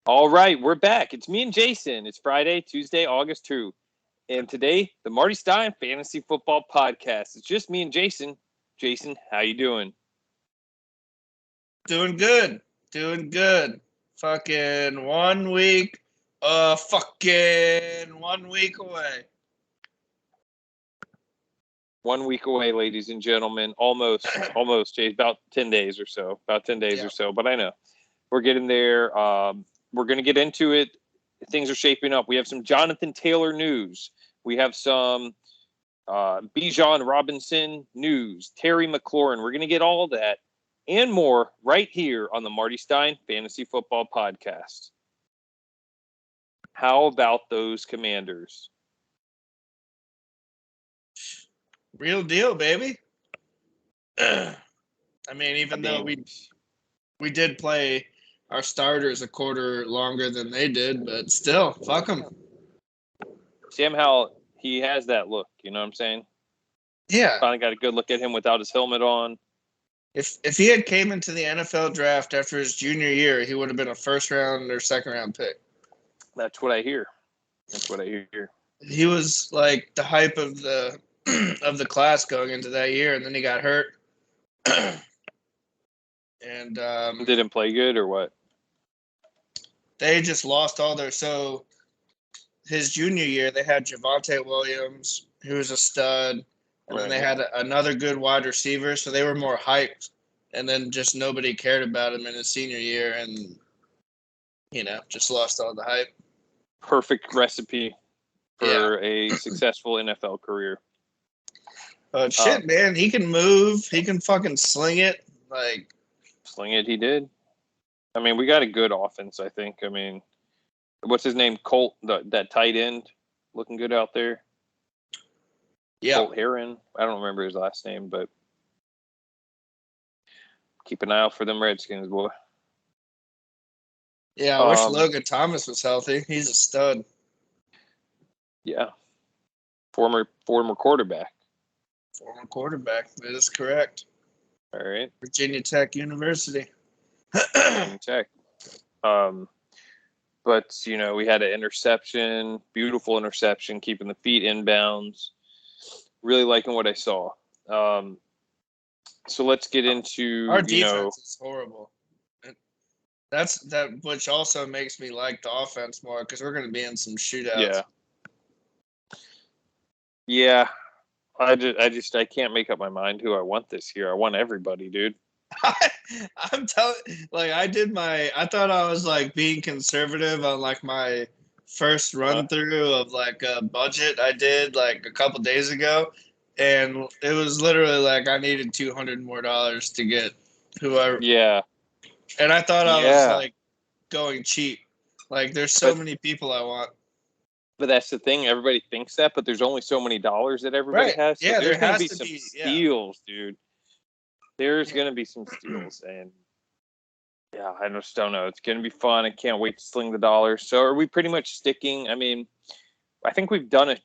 All right, we're back. It's me and Jason. It's Friday, Tuesday, August 2. And today, the Marty Stein Fantasy Football Podcast. It's just me and Jason. Jason, how you doing? Doing good. Doing good. Fucking 1 week. Fucking 1 week away. 1 week away, ladies and gentlemen. Almost, Jay. About 10 days or so. About 10 days Yeah. or so. But I know we're getting there. We're going to get into it. Things are shaping up. We have some Jonathan Taylor news. We have some Bijan Robinson news. Terry McLaurin. We're going to get all that and more right here on the Marty Stein Fantasy Football Podcast. How about those Commanders? Real deal, baby. I mean, even though we did play our starters a quarter longer than they did, but still, fuck them. Sam Howell, he has that look. You know what I'm saying? Yeah. Finally got a good look at him without his helmet on. If he had came into the NFL draft after his junior year, he would have been a first round or second round pick. That's what I hear. That's what I hear. He was like the hype of the of the class going into that year, and then he got hurt. And Didn't play good or what? they just lost all their. So his junior year, they had Javonte Williams, who was a stud, and then they had another good wide receiver, so they were more hyped. And then just nobody cared about him in his senior year, and just lost all the hype. Perfect recipe for a successful NFL career. But shit, man, he can move. He can fucking sling it. Like sling it, he did. I mean, we got a good offense, I think. I mean, what's his name? Colt, that tight end, looking good out there. Yeah. Colt Heron. I don't remember his last name, but keep an eye out for them Redskins, boy. Yeah, I wish Logan Thomas was healthy. He's a stud. Yeah. Former quarterback. Former quarterback. That is correct. All right. Virginia Tech University. Virginia Tech. But, we had an interception, beautiful interception, keeping the feet inbounds. Really liking what I saw. So let's get into, our defense is horrible. That's which also makes me like the offense more because we're going to be in some shootouts. Yeah. I can't make up my mind who I want this year. I want everybody, dude. I'm telling, I thought I was like being conservative on like my first run through of like a budget I did like a couple days ago, and it was literally like I needed $200 more to get whoever. Yeah. And I thought I was like going cheap. Like there's so many people I want. But that's the thing. Everybody thinks that, but there's only so many dollars that everybody has. So there's going to be some steals, dude. There's going to be some steals. And, I just don't know. It's going to be fun. I can't wait to sling the dollars. So are we pretty much sticking? I mean, I think we've done a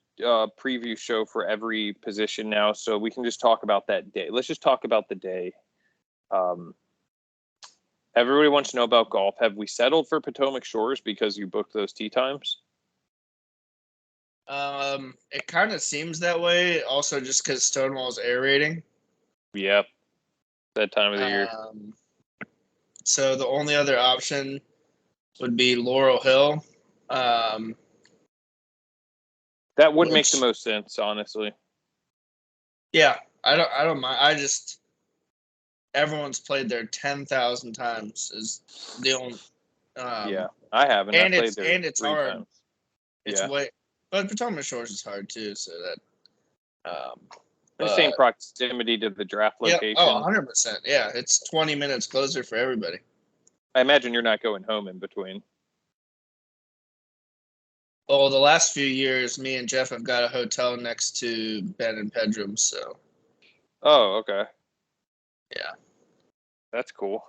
preview show for every position now, so we can just talk about that day. Let's just talk about the day. Everybody wants to know about golf. Have we settled for Potomac Shores because you booked those tee times? It kind of seems that way. Also, just because Stonewall's air rating. Yep, that time of the year. So the only other option would be Laurel Hill. That would make the most sense, honestly. Yeah, I don't mind. Everyone's played there 10,000 times. Is the only. I haven't. And I played there it's 3 hard. times. It's way, but Potomac Shores is hard too. So that. The same proximity to the draft location. Yeah, 100%. Yeah, it's 20 minutes closer for everybody. I imagine you're not going home in between. Well, the last few years, me and Jeff have got a hotel next to Ben and Pedram, so. Oh, okay. Yeah. That's cool.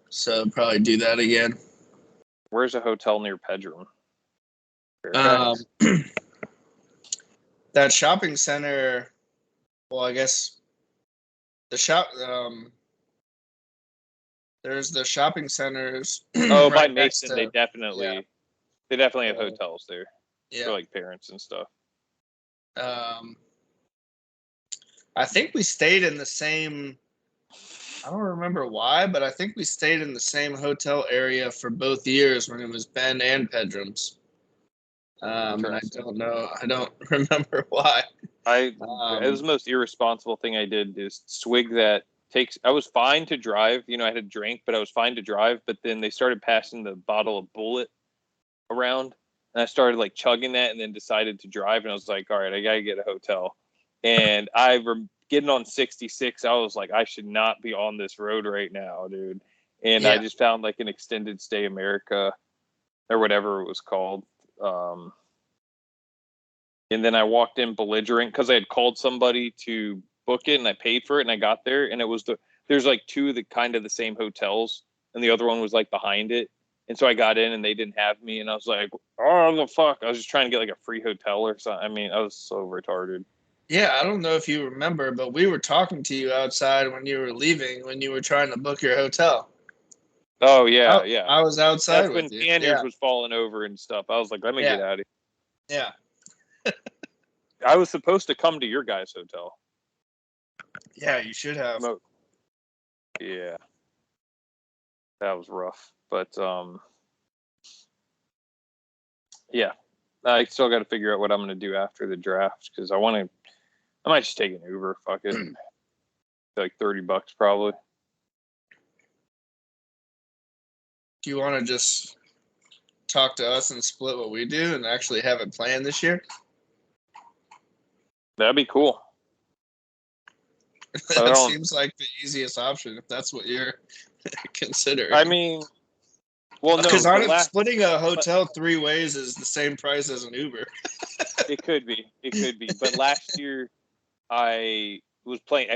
So probably do that again. Where's a hotel near Pedram? That shopping center. Well, I guess the shop. There's the shopping centers. Oh, right by Mason, they definitely have hotels there for like parents and stuff. I think we stayed in the same. I don't remember why, but I think we stayed in the same hotel area for both years when it was Ben and Pedram's. And I don't know. I don't remember why. It was the most irresponsible thing I did is swig that takes. I was fine to drive. I had a drink, but I was fine to drive. But then they started passing the bottle of Bullet around, and I started like chugging that, and then decided to drive. And I was like, all right, I gotta get a hotel. And getting on 66. I was like, I should not be on this road right now, dude. And I just found like an extended stay America or whatever it was called. And then I walked in belligerent because I had called somebody to book it and I paid for it and I got there and it was there's like two of the kind of the same hotels and the other one was like behind it. And so I got in and they didn't have me and I was like, oh, the fuck. I was just trying to get like a free hotel or something. I mean, I was so retarded. Yeah, I don't know if you remember, but we were talking to you outside when you were leaving, when you were trying to book your hotel. Oh, yeah. I was outside That's when Panniers was falling over and stuff. I was like, let me get out of here. Yeah. I was supposed to come to your guys' hotel. Yeah, you should have. Yeah. That was rough. But, yeah. I still got to figure out what I'm going to do after the draft because I might just take an Uber. Fuck it. Like $30 probably. Do you want to just talk to us and split what we do and actually have it planned this year? That'd be cool. That seems like the easiest option if that's what you're considering. I mean, well, no. Because splitting a hotel 3 ways is the same price as an Uber. It could be. But last year, I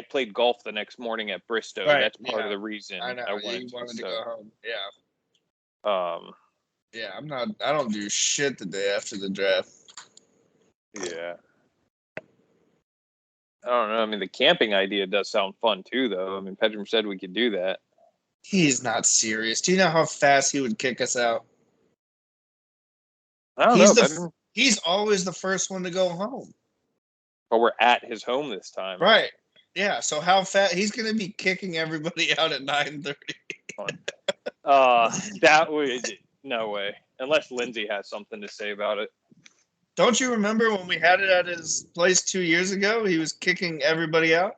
played golf the next morning at Bristow. Right, that's part of the reason I wanted to go home. Yeah. Yeah, I don't do shit the day after the draft. Yeah. I don't know. I mean, the camping idea does sound fun too, though. I mean, Pedram said we could do that. He's not serious. Do you know how fast he would kick us out? I don't know. He's always the first one to go home. But we're at his home this time. Right. Yeah. So how fast he's going to be kicking everybody out at 9:30? That would no way. Unless Lindsay has something to say about it. Don't you remember when we had it at his place 2 years ago? He was kicking everybody out.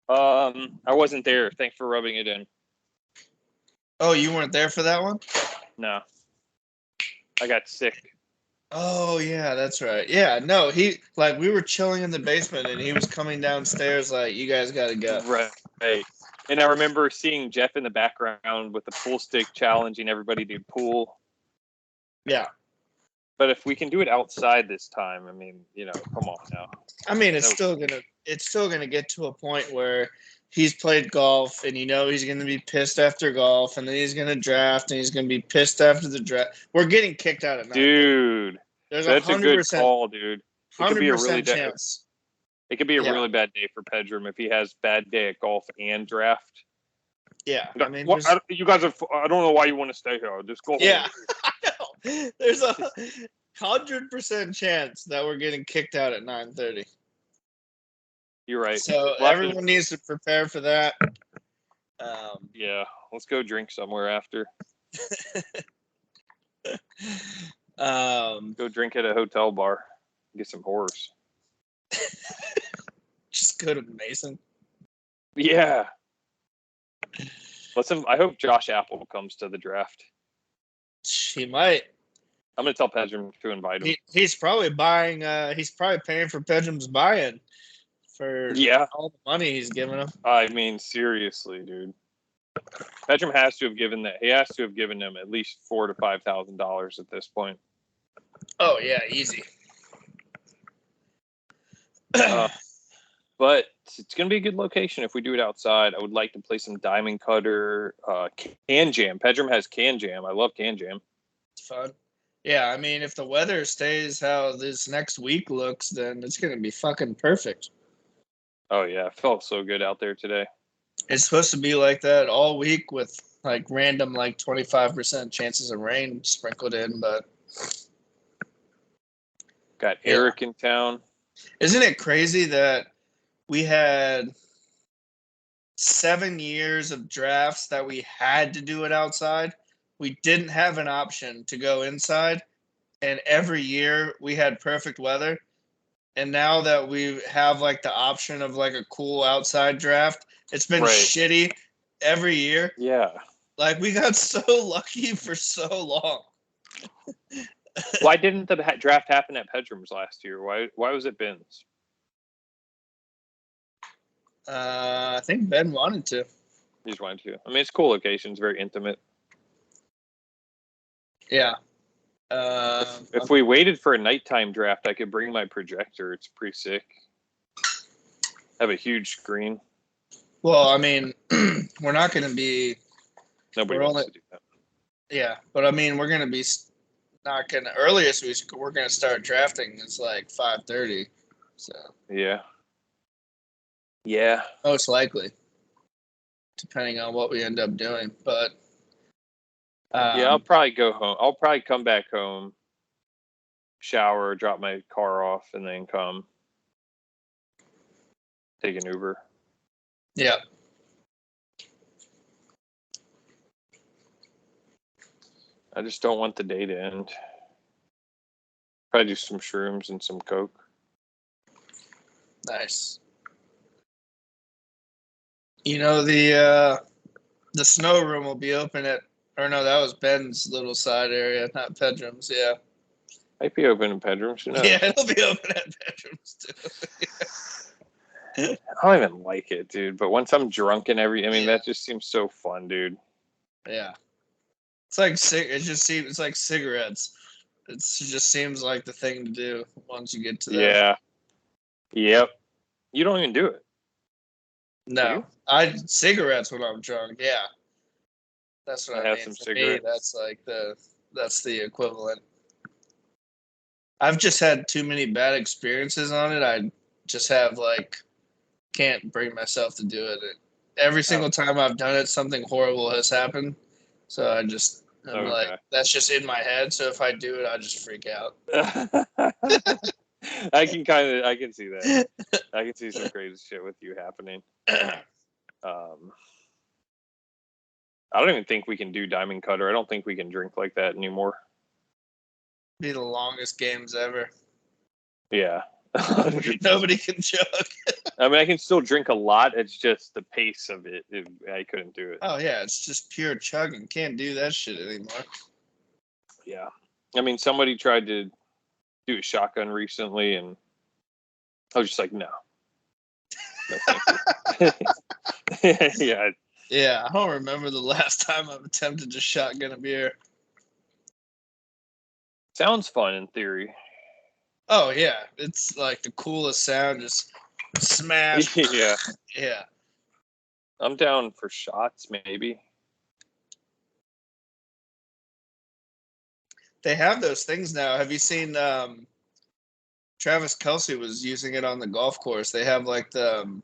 I wasn't there. Thanks for rubbing it in. Oh, you weren't there for that one? No. I got sick. Oh, yeah, that's right. Yeah, no, we were chilling in the basement and he was coming downstairs like, you guys got to go. Right. And I remember seeing Jeff in the background with the pool stick challenging everybody to pool. Yeah. But if we can do it outside this time, I mean, come on now. I mean, it's still gonna get to a point where he's played golf and he's gonna be pissed after golf and then he's gonna draft and he's gonna be pissed after the draft. We're getting kicked out at night. Dude, that's a good call, dude. It could be a really chance. It could be a really bad day for Pedram if he has bad day at golf and draft. Yeah, I mean, you guys are. I don't know why you want to stay here. Just go. Yeah, I know. There's a 100% chance that we're getting kicked out at 9:30. You're right. So everyone needs to prepare for that. Yeah, let's go drink somewhere after. Go drink at a hotel bar. Get some horrors. Just go to Mason. Yeah. I hope Josh Apple comes to the draft. He might. I'm gonna tell Pedram to invite him. He's probably buying. He's probably paying for Pedram's buy-in for all the money he's giving him. I mean, seriously, dude. Pedram has to have given that. He has to have given him at least $4,000 to $5,000 at this point. Oh yeah, easy. But it's going to be a good location if we do it outside. I would like to play some Diamond Cutter, Can Jam. Pedram has Can Jam. I love Can Jam. It's fun. Yeah, I mean, if the weather stays how this next week looks, then it's going to be fucking perfect. Oh, yeah. It felt so good out there today. It's supposed to be like that all week with like random 25% chances of rain sprinkled in, but got Eric in town. Isn't it crazy that we had 7 years of drafts that we had to do it outside? We didn't have an option to go inside, and every year we had perfect weather. And now that we have the option of a cool outside draft, it's been shitty every year. Yeah. We got so lucky for so long. Why didn't the draft happen at Pedrum's last year? Why was it Ben's? I think Ben wanted to. He just wanted to. I mean, it's cool location. It's very intimate. Yeah. If we waited for a nighttime draft, I could bring my projector. It's pretty sick. Have a huge screen. Well, I mean, we're not going to be. Nobody wants to do that. Yeah, but I mean, we're going to be not going to. Earliest we're going to start drafting is 5:30. So. Yeah. Yeah. Most likely, depending on what we end up doing, but. Yeah, I'll probably go home. I'll probably come back home, shower, drop my car off, and then come take an Uber. Yeah. I just don't want the day to end. Probably do some shrooms and some coke. Nice. You know, the snow room will be open at. Or no, that was Ben's little side area, not Pedrum's. Yeah. Might be open in Pedrum's. Yeah, it'll be open at Pedrum's too. I don't even like it, dude. But once I'm drunk and that just seems so fun, dude. Yeah. It's it just seems like cigarettes. It just seems like the thing to do once you get to that. Yeah. Yep. You don't even do it. No. Cigarettes when I'm drunk, yeah. That's what I mean. Some For cigarettes. Me, that's the equivalent. I've just had too many bad experiences on it. I just have can't bring myself to do it. Every single time I've done it, something horrible has happened. So I'm that's just in my head. So if I do it, I just freak out. I can see that. I can see some crazy shit with you happening. I don't even think we can do Diamond Cutter. I don't think we can drink like that anymore. Be the longest games ever. Yeah. Nobody can chug. I mean, I can still drink a lot. It's just the pace of it. I couldn't do it. Oh, yeah. It's just pure chugging. Can't do that shit anymore. Yeah. I mean, somebody tried to do a shotgun recently, and I was just like, no. No, thank you. Yeah. Yeah, I don't remember the last time I've attempted to shotgun a beer. Sounds fun in theory. Oh, yeah. It's the coolest sound. Just smash. Yeah. Yeah. I'm down for shots, maybe. They have those things now. Have you seen Travis Kelce was using it on the golf course? They have the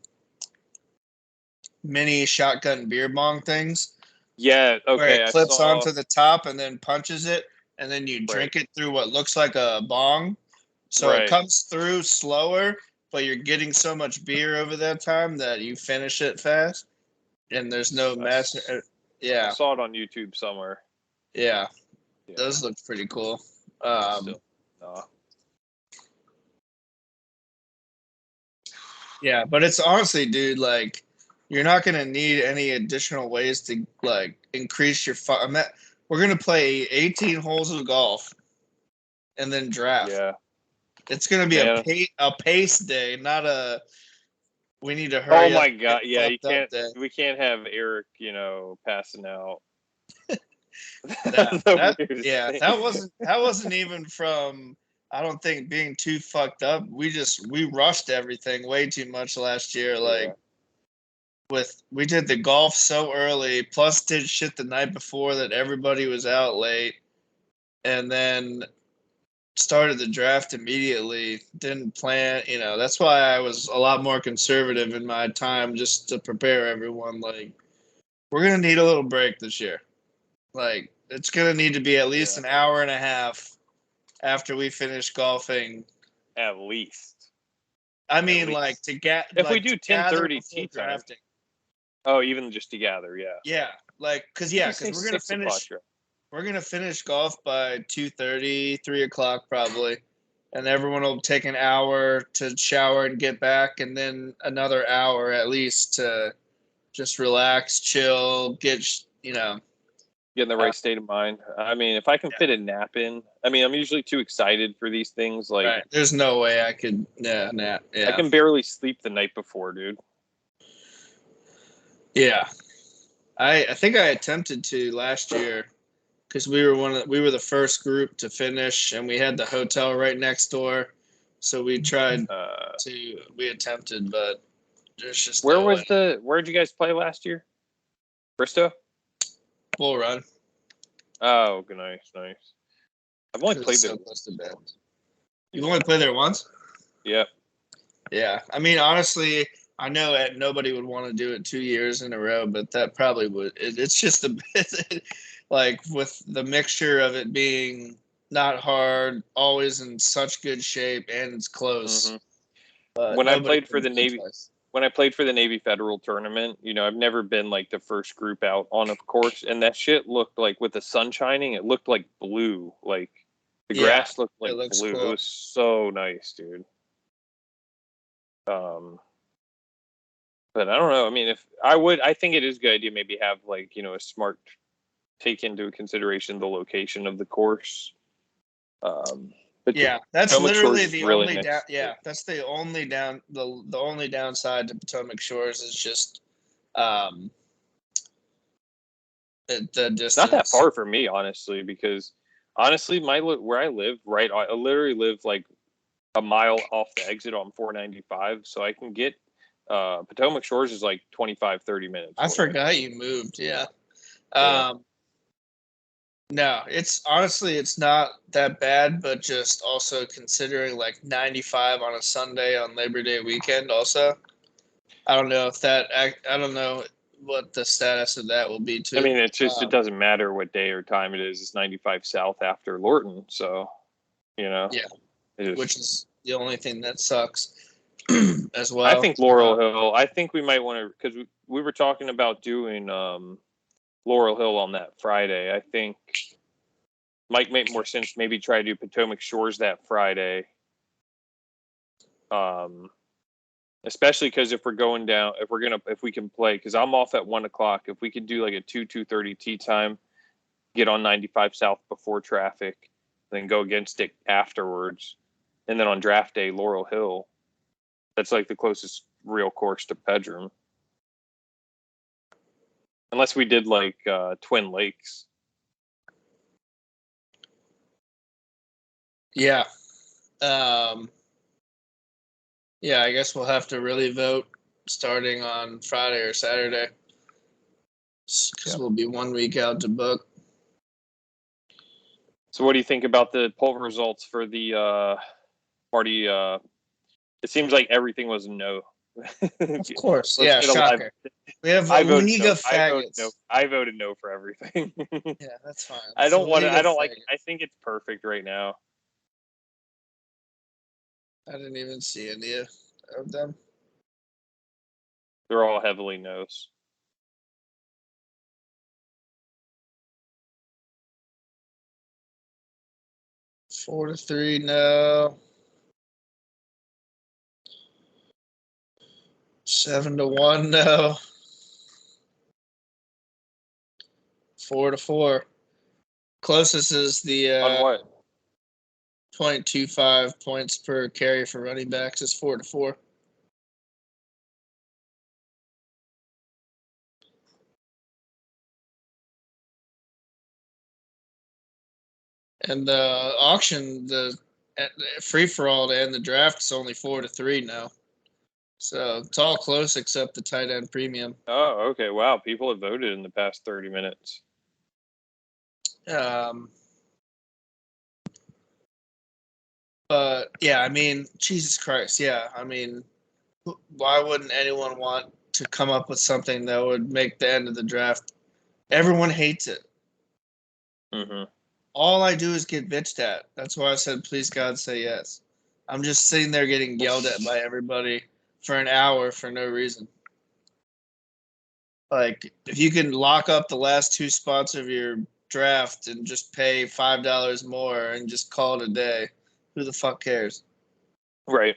mini shotgun beer bong things. Yeah, okay. Where it clips onto the top and then punches it, and then you drink it through what looks like a bong. So it comes through slower, but you're getting so much beer over that time that you finish it fast, and there's no mess. Yeah. I saw it on YouTube somewhere. Yeah. Those look pretty cool. Yeah, but it's honestly, dude, you're not going to need any additional ways to increase your fun. We're going to play 18 holes of golf and then draft. Yeah. It's going to be a pace day, not a we need to hurry. Oh my god, yeah, we can't have Eric, passing out. That wasn't even from I don't think being too fucked up. We rushed everything way too much last year. We did the golf so early, plus did shit the night before that everybody was out late, and then started the draft immediately. Didn't plan, that's why I was a lot more conservative in my time just to prepare everyone. Like, we're going to need a little break this year. Like, it's going to need to be at least an hour and a half after we finish golfing. At least. I mean, like, to get. If we do 10:30 tee time. Oh, even just to gather, yeah. Yeah. Like, because we're going to finish. We're going to finish golf by 2:30, 3 o'clock probably. And everyone will take an hour to shower and get back, and then another hour at least to just relax, chill, get in the right state of mind. I mean, if I can fit a nap in, I mean, I'm usually too excited for these things. Like, right. There's no way I could nap. Yeah. I can barely sleep the night before, dude. Yeah. I think I attempted to last year because we were the first group to finish, and we had the hotel right next door. So we tried we attempted, but there's just where'd you guys play last year? Bristow? Bull Run. Oh, nice. I've only played there. You've only played there once? Yeah. Yeah. I mean, honestly, I know that nobody would want to do it 2 years in a row, but that probably would. It's just a bit like with the mixture of it being not hard, always in such good shape, and it's close. Mm-hmm. When I played for the Navy. When I played for the Navy Federal tournament, I've never been like the first group out on a course, and that shit looked like, with the sun shining, it looked like blue. Like the grass looked like blue. Cool. It was so nice, dude. But I don't know. I mean, I think it is a good idea maybe have like, a smart take into consideration the location of the course. But yeah, that's literally the only down. Yeah, that's the only down. The only downside to Potomac Shores is just the distance. Not that far for me, honestly, because honestly, where I live, right, I literally live like a mile off the exit on 495, so I can get Potomac Shores is like 25-30 minutes. I forgot you moved. Yeah. No, it's not that bad, but just also considering like 95 on a Sunday on Labor Day weekend also. I don't know what the status of that will be too. I mean, it's just it doesn't matter what day or time it is. It's 95 south after Lorton, so Yeah. Which is the only thing that sucks as well. I think Laurel Hill. I think we might want to, because we were talking about doing Laurel Hill on that Friday. I think might make more sense maybe try to do Potomac Shores that Friday. Especially because if we're going down, if we can play, because I'm off at 1 o'clock. If we could do like a 2:30 tee time, get on 95 south before traffic, then go against it afterwards, and then on draft day, Laurel Hill. That's like the closest real course to Pedram. Unless we did like Twin Lakes. Yeah. Yeah, I guess we'll have to really vote starting on Friday or Saturday. Because we'll be 1 week out to book. So what do you think about the poll results for the party? It seems like everything was no. Of course. Yeah, shocker. We have a league of faggots. I voted no for everything. Yeah, that's fine. I don't like it. I think it's perfect right now. I didn't even see any of them. They're all heavily no's. Four to 3, no. 7-1, no. 4-4. Closest is the on what? 0.25 points per carry for running backs is 4-4. And the auction, the free for all to end the draft is only 4-3 now. So it's all close except the tight end premium. Oh, okay. Wow. People have voted in the past 30 minutes. But yeah, I mean, Jesus Christ, yeah. I mean, why wouldn't anyone want to come up with something that would make the end of the draft? Everyone hates it. Mm-hmm. All I do is get bitched at. That's why I said, please God, say yes. I'm just sitting there getting yelled at by everybody for an hour for no reason. Like, if you can lock up the last 2 spots of your draft and just pay $5 more and just call it a day, who the fuck cares? Right.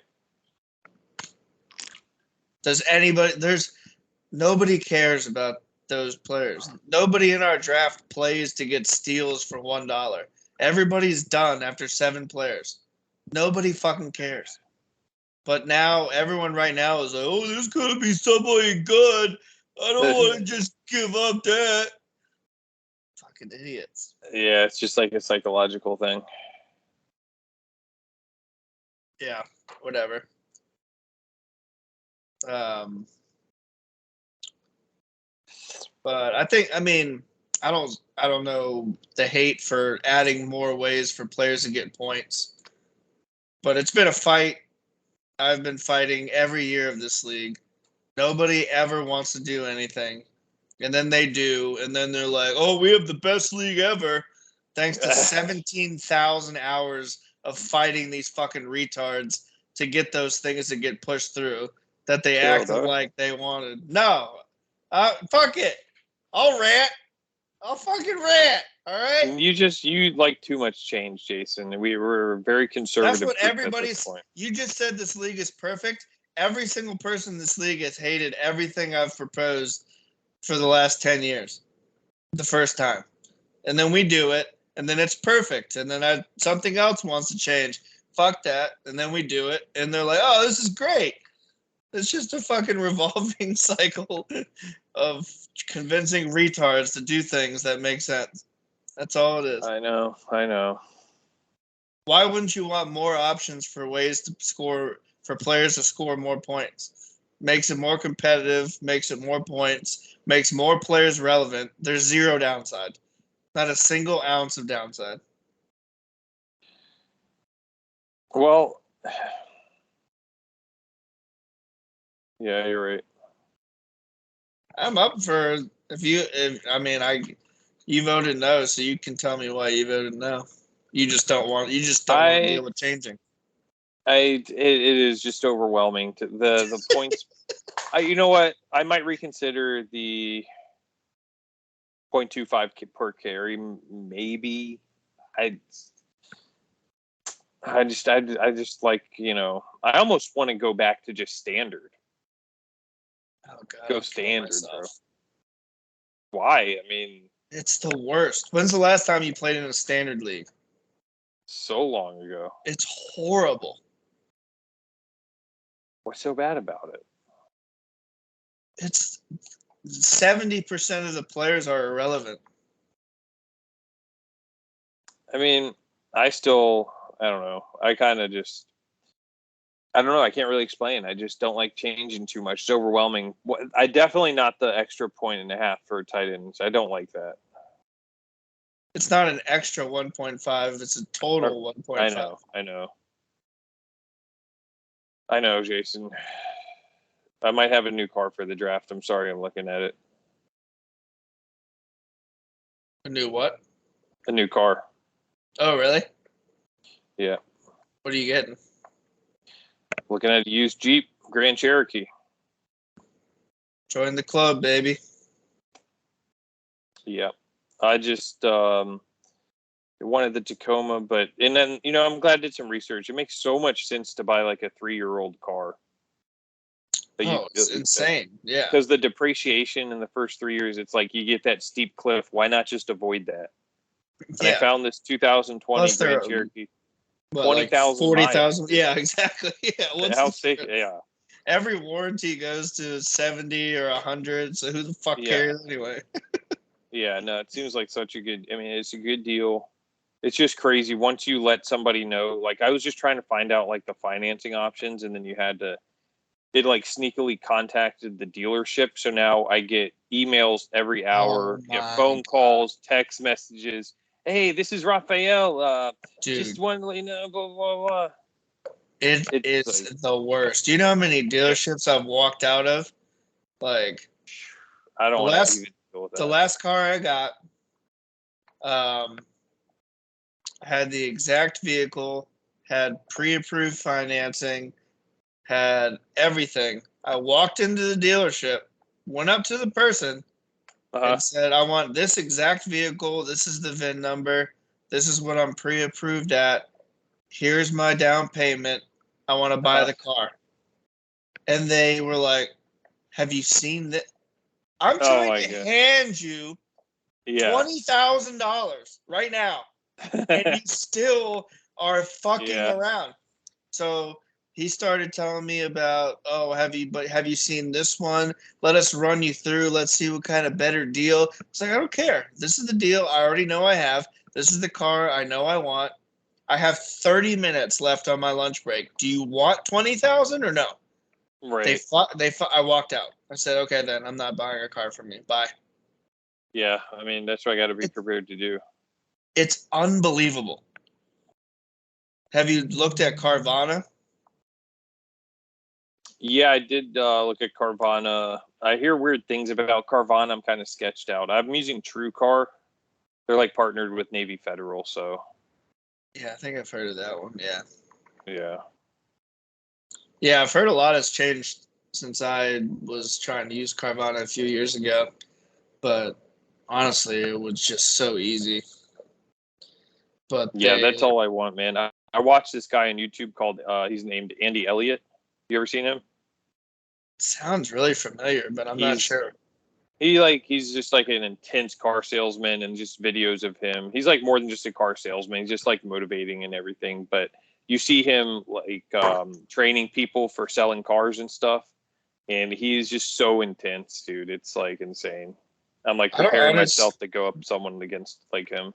Nobody cares about those players. Nobody in our draft plays to get steals for $1. Everybody's done after 7 players. Nobody fucking cares. But now everyone right now is like, oh, there's gonna be somebody good. I don't want to just give up that. Fucking idiots. Yeah, it's just like a psychological thing. Yeah, whatever. But I don't know the hate for adding more ways for players to get points. But it's been a fight. I've been fighting every year of this league. Nobody ever wants to do anything. And then they do, and then they're like, "Oh, we have the best league ever." Thanks to 17,000 hours of fighting these fucking retards to get those things to get pushed through that they acted like they wanted. No. Fuck it. I'll rant. I'll fucking rant. All right? You like too much change, Jason. We were very conservative. That's what everybody's. You just said this league is perfect. Every single person in this league has hated everything I've proposed for the last 10 years. The first time. And then we do it, and then it's perfect. And then something else wants to change. Fuck that. And then we do it, and they're like, oh, this is great. It's just a fucking revolving cycle of convincing retards to do things that make sense. That's all it is. I know. Why wouldn't you want more options for ways to score, for players to score more points? Makes it more competitive, makes it more points, makes more players relevant. There's zero downside. Not a single ounce of downside. Well, yeah, you're right. I'm up for you voted no, so you can tell me why you voted no. You just don't want to deal with changing. It is just overwhelming to the points. You know what? I might reconsider the 0.25 per carry. Maybe I just like, I almost want to go back to just standard. Oh God, go standard, bro. Why? I mean, it's the worst. When's the last time you played in a standard league? So long ago. It's horrible. What's so bad about it? It's 70% of the players are irrelevant. I mean, I don't know. I don't know. I can't really explain. I just don't like changing too much. It's overwhelming. I definitely not the extra 1.5 for tight ends. I don't like that. It's not an extra 1.5. It's a total 1.5. I know, Jason. I might have a new car for the draft. I'm sorry, I'm looking at it. A new what? A new car. Oh, really? Yeah. What are you getting? Looking at a used Jeep Grand Cherokee. Join the club, baby. Yeah. I just wanted the Tacoma, and then, I'm glad I did some research. It makes so much sense to buy like a 3-year-old car. It's insane. Yeah. Because the depreciation in the first 3 years, it's like you get that steep cliff. Why not just avoid that? And I found this 2020 Grand Cherokee. 20,000 40,000. Yeah, exactly. Yeah. How sick? Yeah. Every warranty goes to 70 or 100. So who the fuck cares anyway? Yeah, no, it seems like it's a good deal. It's just crazy. Once you let somebody know, like I was just trying to find out like the financing options, and then it like sneakily contacted the dealership. So now I get emails every hour, phone calls, text messages. hey, this is Raphael. Just one, blah, blah, blah. It's like, the worst. Do you know how many dealerships I've walked out of? Like, I don't want to even deal with that. The last car I got, had the exact vehicle, had pre-approved financing, had everything. I walked into the dealership, went up to the person, and said, I want this exact vehicle. This is the VIN number. This is what I'm pre-approved at. Here's my down payment. I want to buy the car. And they were like, have you seen that? I'm trying to hand you $20,000 right now. And you still are fucking around. So he started telling me about, have you seen this one? Let us run you through. Let's see what kind of better deal. It's like, I don't care. This is the deal I already know I have. This is the car I know I want. I have 30 minutes left on my lunch break. Do you want 20,000 or no? Right. I walked out. I said, okay, then I'm not buying a car from you. Bye. Yeah, I mean, that's what I got to be prepared to do. It's unbelievable. Have you looked at Carvana? Yeah, I did look at Carvana. I hear weird things about Carvana. I'm kind of sketched out. I'm using TrueCar. They're like partnered with Navy Federal, so. Yeah, I think I've heard of that one. Yeah. Yeah. Yeah, I've heard a lot has changed since I was trying to use Carvana a few years ago. But honestly, it was just so easy. But yeah, that's all I want, man. I watched this guy on YouTube called he's named Andy Elliott. You ever seen him? Sounds really familiar, but I'm not sure. He's just like an intense car salesman, and just videos of him. He's like more than just a car salesman. He's just like motivating and everything. But you see him like training people for selling cars and stuff, and he's just so intense, dude. It's like insane. I'm like preparing myself to go up someone against like him.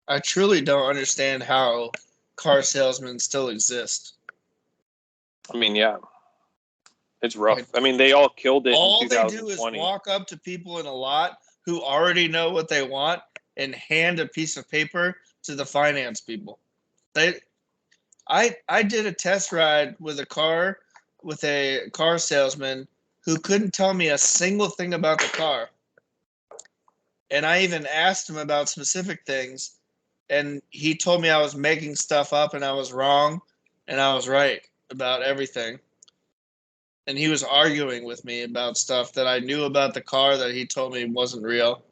I truly don't understand how car salesmen still exist. I mean, yeah. It's rough. I mean, they all killed it in 2020. All they do is walk up to people in a lot who already know what they want and hand a piece of paper to the finance people. I did a test ride with a car salesman who couldn't tell me a single thing about the car. And I even asked him about specific things, and he told me I was making stuff up and I was wrong and I was right about everything. And he was arguing with me about stuff that I knew about the car that he told me wasn't real.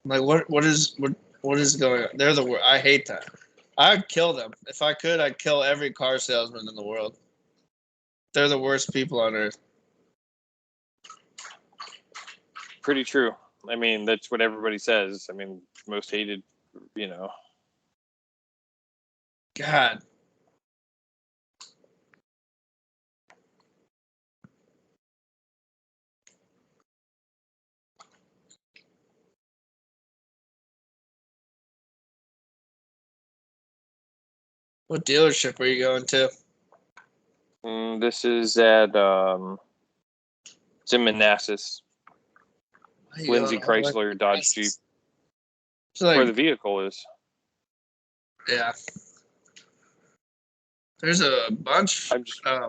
I'm like, what is going on? They're the worst. I hate that. I'd kill them. If I could, I'd kill every car salesman in the world. They're the worst people on earth. Pretty true. I mean, that's what everybody says. I mean, most hated, you know. God. What dealership are you going to? This is at it's in Manassas. Lindsay Chrysler Dodge Jeep. So where the vehicle is. Yeah. There's a bunch.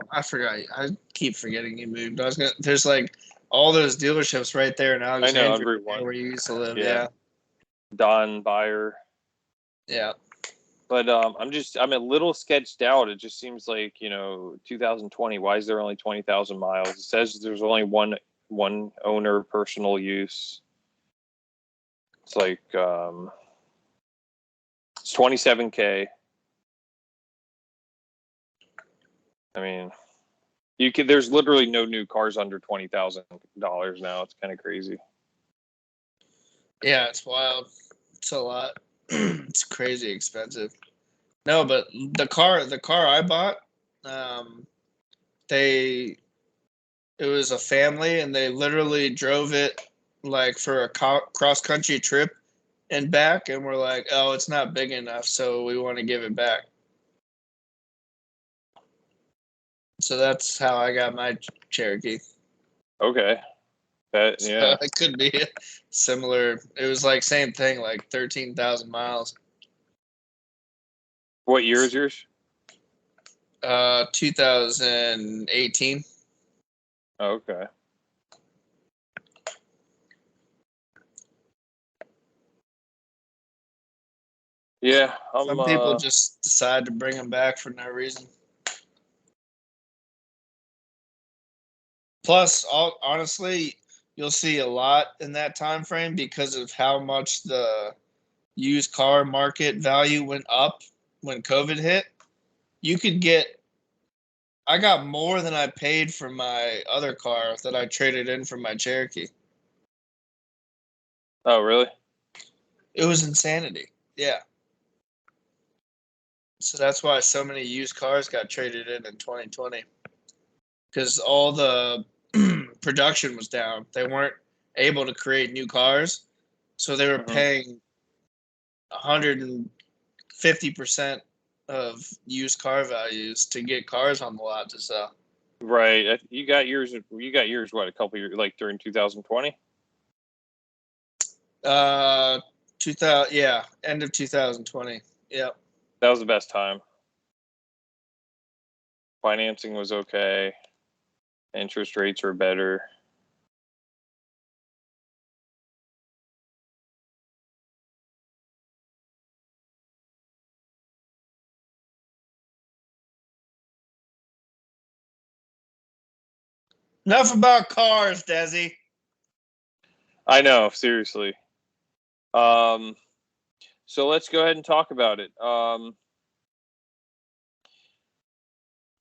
I forgot. I keep forgetting you moved. There's like all those dealerships right there in Alexandria where you used to live. Yeah. Don Buyer. Yeah. But I'm a little sketched out. It just seems like, 2020. Why is there only 20,000 miles? It says there's only one owner, personal use. It's like it's 27K. I mean, there's literally no new cars under $20,000 now. It's kind of crazy. Yeah, it's wild. It's a lot. It's crazy expensive. No, but the car I bought, it was a family and they literally drove it like for a cross country trip and back, and we're like, oh, it's not big enough, so we want to give it back. So that's how I got my Cherokee. Okay. It could be similar. It was like same thing, like 13,000 miles. What year is yours? 2018. Okay. Yeah, some people just decide to bring them back for no reason. Plus, honestly, you'll see a lot in that time frame because of how much the used car market value went up when COVID hit. You could get, I got more than I paid for my other car that I traded in for my Cherokee. Oh, really? It was insanity. Yeah. So that's why so many used cars got traded in 2020. Because all the production was down. They weren't able to create new cars. So they were paying 150% of used car values to get cars on the lot to sell. Right. You got yours. What, a couple years, like during 2020? 2000. Yeah, end of 2020. Yep. That was the best time. Financing was okay. Interest rates were better. Enough about cars, Desi. I know, seriously. So let's go ahead and talk about it.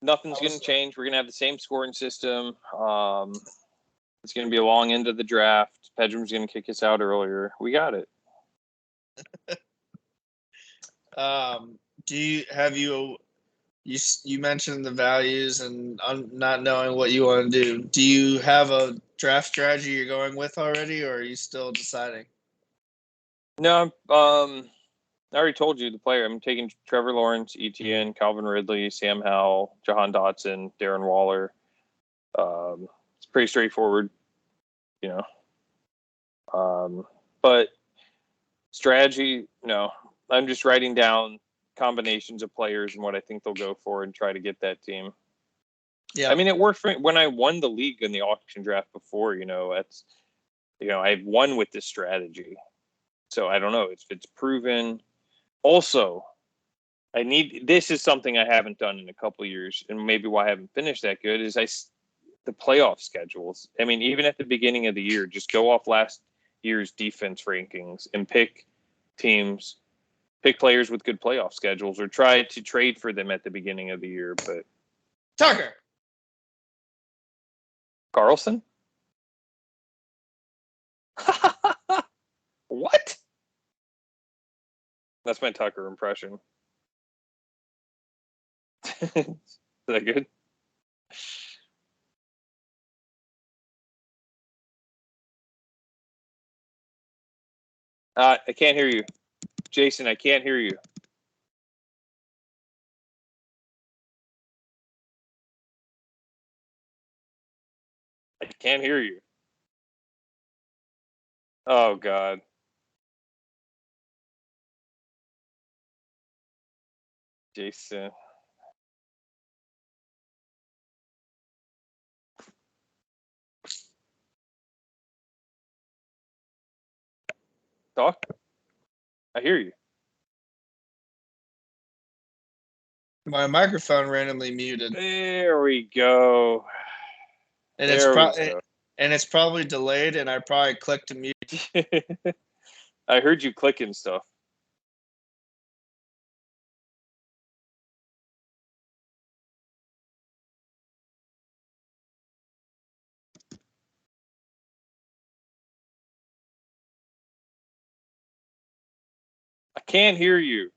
Nothing's going to change. We're going to have the same scoring system. It's going to be a long end of the draft. Pedram's going to kick us out earlier. We got it. You mentioned the values and not knowing what you want to do. Do you have a draft strategy you're going with already, or are you still deciding? No, I already told you the player. I'm taking Trevor Lawrence, ETN, Calvin Ridley, Sam Howell, Jahan Dotson, Darren Waller. It's pretty straightforward, you know. But strategy, no. I'm just writing down combinations of players and what I think they'll go for and try to get that team. Yeah. I mean, it worked for me when I won the league in the auction draft before, I've won with this strategy. So I don't know if it's proven. Also, this is something I haven't done in a couple of years, and maybe why I haven't finished that good is the playoff schedules. I mean, even at the beginning of the year, just go off last year's defense rankings and pick teams, pick players with good playoff schedules, or try to trade for them at the beginning of the year. But Tucker Carlson? What? That's my Tucker impression. Is that good? I can't hear you. Jason, I can't hear you. I can't hear you. Oh, God. Jason. Talk. I hear you. My microphone randomly muted. There we go. And it's probably delayed, and I probably clicked to mute. I heard you clicking stuff. I can't hear you.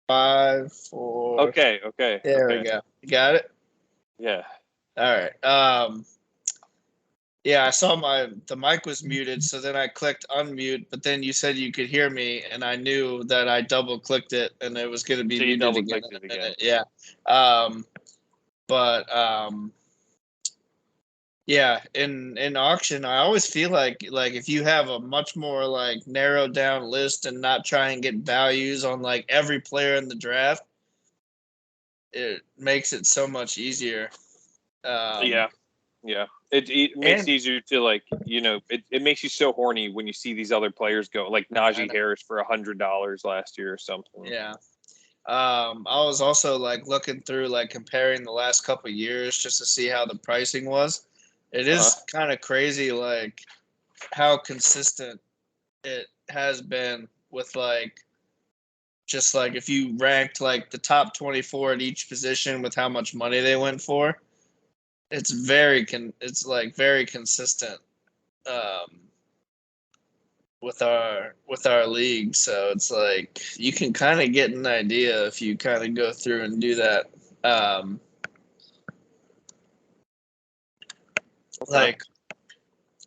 Five, four. Okay. There we go. You got it? Yeah. All right. Yeah, I saw the mic was muted, so then I clicked unmute, but then you said you could hear me, and I knew that I double clicked it, and it was going to be so muted again in a minute. Yeah. Yeah, in auction, I always feel like if you have a much more like narrowed down list and not try and get values on like every player in the draft, it makes it so much easier. Yeah. It makes it easier to like, it makes you so horny when you see these other players go, like Najee Harris for $100 last year or something. Yeah. I was also like looking through like comparing the last couple of years just to see how the pricing was. It is kind of crazy like how consistent it has been with like just like if you ranked like the top 24 at each position with how much money they went for, it's very consistent with our league. So it's like you can kind of get an idea if you kind of go through and do that.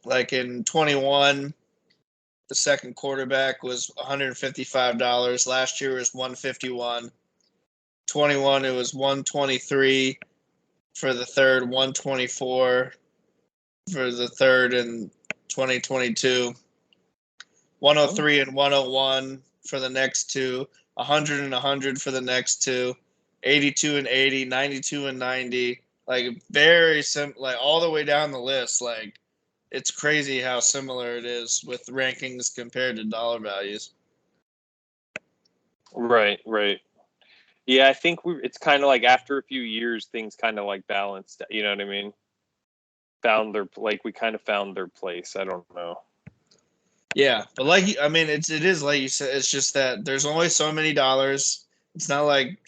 Like in 21, the second quarterback was $155. Last year was $151. 21, it was $123 for the third, $124 for the third in 2022. 103 and 101 for the next two, 100 and 100 for the next two, 82 and 80, 92 and 90. Like very like all the way down the list. Like it's crazy how similar it is with rankings compared to dollar values. Right. Yeah, I think it's kind of like after a few years, things kind of like balanced. You know what I mean? We kind of found their place. I don't know. Yeah, but it is like you said. It's just that there's only so many dollars. It's not like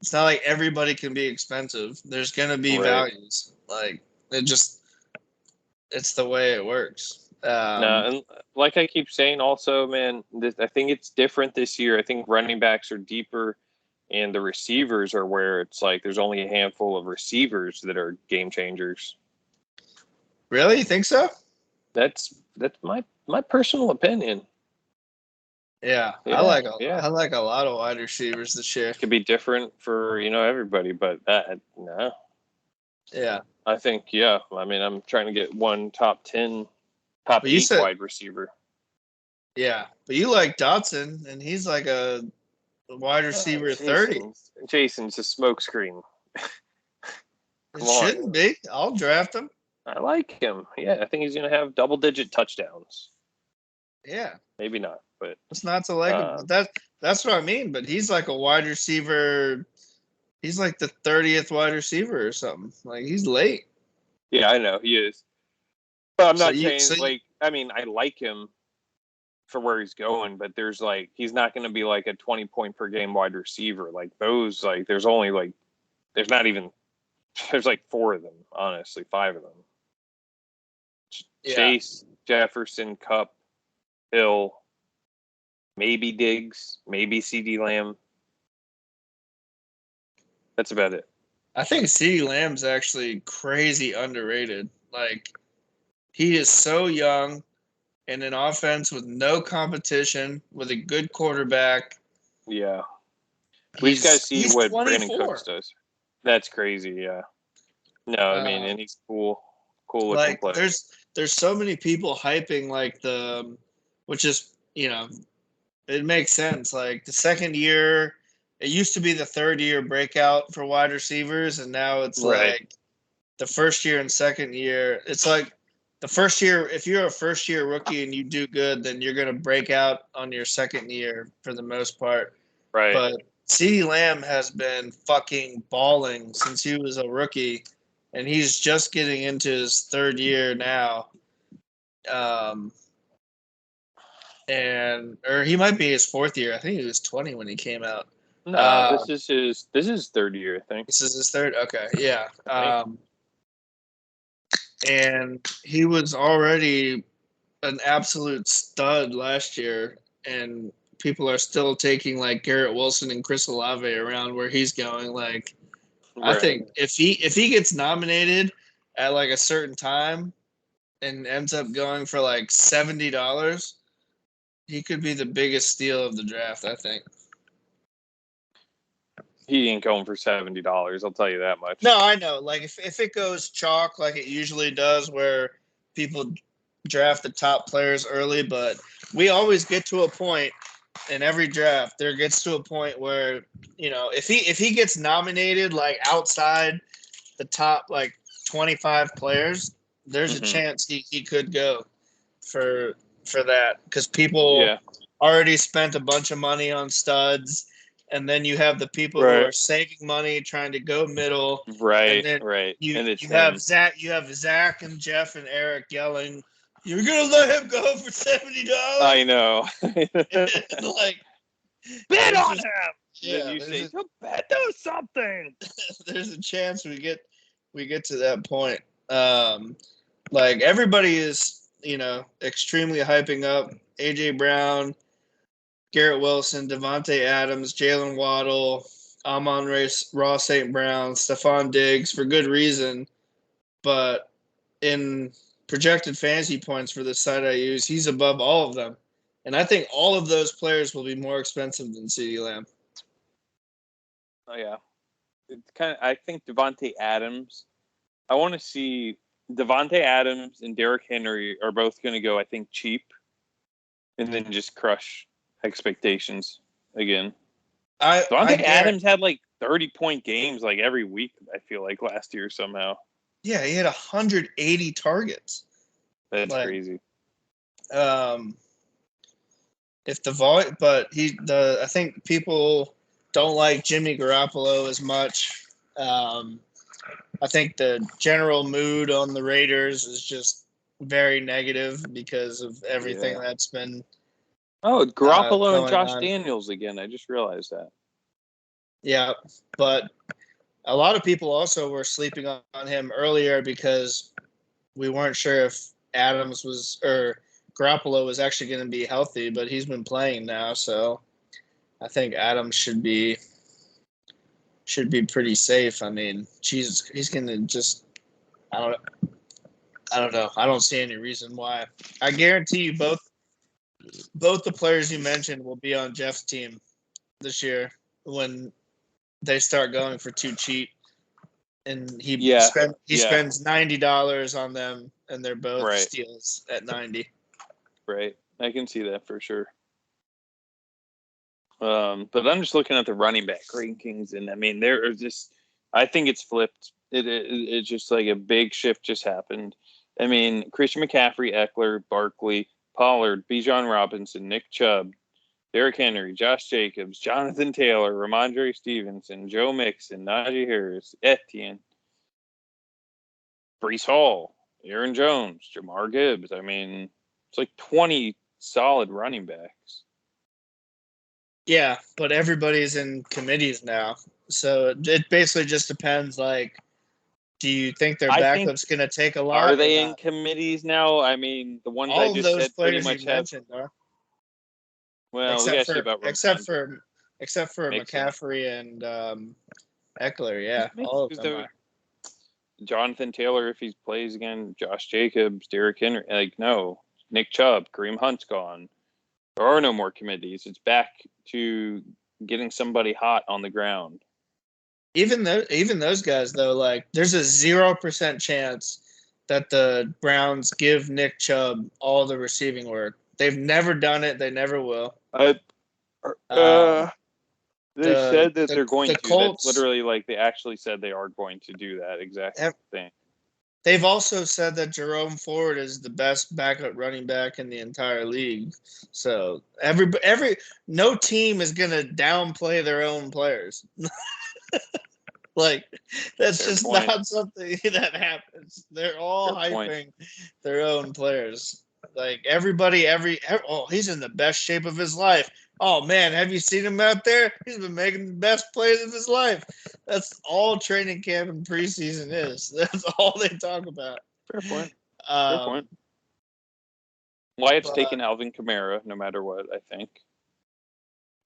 It's not like everybody can be expensive. There's gonna be values. Like it's the way it works. No, and like I keep saying, also, man, I think it's different this year. I think running backs are deeper, and the receivers are where it's like there's only a handful of receivers that are game changers. Really, you think so? That's my personal opinion. Yeah, I like a lot of wide receivers this year. It could be different for everybody, but no. Yeah, I think I'm trying to get one top 10, top 8 wide receiver. Yeah, but you like Dotson, and he's like a wide receiver 30. Jason's a smokescreen. It shouldn't be. I'll draft him. I like him. Yeah, I think he's going to have double-digit touchdowns. Yeah. Maybe not, but it's not to like him. That's what I mean. But he's like a wide receiver. He's like the 30th wide receiver or something. Like he's late. Yeah, I know he is. But I'm not saying I like him for where he's going, but there's he's not going to be like a 20-point per game wide receiver. Like those, there's only there's not even. There's 4 of them, honestly, 5 of them. Yeah. Chase, Jefferson, Kupp, Hill, maybe Diggs, maybe CeeDee Lamb. That's about it. I think CeeDee Lamb's actually crazy underrated. Like, he is so young in an offense with no competition, with a good quarterback. Yeah. We just got to see what 24. Brandon Cooks does. That's crazy, yeah. No, and he's cool looking player. There's so many people hyping which is it makes sense. Like the second year, it used to be the third year breakout for wide receivers, and now it's like the first year and second year. It's like the first year. If you're a first year rookie and you do good, then you're gonna break out on your second year for the most part. Right. But CeeDee Lamb has been fucking balling since he was a rookie, and he's just getting into his third year now. Or he might be his fourth year. I think he was 20 when he came out. No, this is his third year, I think. This is his third? Okay, yeah. And he was already an absolute stud last year, and people are still taking Garrett Wilson and Chris Olave around where he's going. I think if he gets nominated at a certain time and ends up going for $70, he could be the biggest steal of the draft, I think. He ain't going for $70. I'll tell you that much. No, I know. Like if it goes chalk like it usually does, where people draft the top players early, but we always get to a point in every draft. There gets to a point where if he gets nominated like outside the top like 25 players, there's a chance he could go for that because people already spent a bunch of money on studs. And then you have the people who are saving money, trying to go middle. Right, and then right. You have Zach and Jeff and Eric yelling, "You're gonna let him go for $70?" I know. Like, bet on him. Yeah, then you say, "Bet do something." There's a chance we get to that point. Like everybody is, extremely hyping up AJ Brown, Garrett Wilson, Devontae Adams, Jalen Waddle, Amon-Ra St. Brown, Stephon Diggs for good reason. But in projected fantasy points for the site I use, he's above all of them. And I think all of those players will be more expensive than CeeDee Lamb. Oh, yeah. It's I think Devontae Adams, I want to see Devontae Adams and Derrick Henry are both going to go, I think, cheap and then just crush expectations again. Devontae Adams had like 30-point games like every week, I feel like, last year somehow. Yeah, he had 180 targets. That's crazy. If the volume, but I think people don't like Jimmy Garoppolo as much. I think the general mood on the Raiders is just very negative because of everything that's been. Oh, Garoppolo and Josh Daniels again. I just realized that. Yeah, but a lot of people also were sleeping on him earlier because we weren't sure if Garoppolo was actually going to be healthy, but he's been playing now, so I think Adams should be pretty safe. I mean, Jesus, he's going to just I don't know. I don't see any reason why. I guarantee you both the players you mentioned will be on Jeff's team this year when they start going for too cheap, and he spends $90 on them, and they're both steals at 90. Right, I can see that for sure. But I'm just looking at the running back rankings, and I mean, there are just. I think it's flipped. It's just like a big shift just happened. I mean, Christian McCaffrey, Eckler, Barkley, Pollard, Bijan Robinson, Nick Chubb, Derrick Henry, Josh Jacobs, Jonathan Taylor, Ramondre Stevenson, Joe Mixon, Najee Harris, Etienne, Breece Hall, Aaron Jones, Jamar Gibbs. I mean, it's like 20 solid running backs. Yeah, but everybody's in committees now. So it basically just depends, like, do you think their backup's going to take a lot? Are they in committees now? I mean, the ones I just said pretty much have. Well, except for McCaffrey and Eckler, yeah, all of them are. Jonathan Taylor, if he plays again, Josh Jacobs, Derrick Henry, no, Nick Chubb, Kareem Hunt's gone. There are no more committees. It's back to getting somebody hot on the ground. Even those guys, though, like, there's a 0% chance that the Browns give Nick Chubb all the receiving work. They've never done it. They never will. They said that they're going to. Colts, that's literally like they actually said they are going to do that exact thing. They've also said that Jerome Ford is the best backup running back in the entire league. So no team is going to downplay their own players. Like, that's just not something that happens. They're all hyping their own players. Like, everybody, he's in the best shape of his life. Oh, man, have you seen him out there? He's been making the best plays of his life. That's all training camp and preseason is. That's all they talk about. Fair point. Fair point. Wyatt's taking Alvin Kamara no matter what, I think.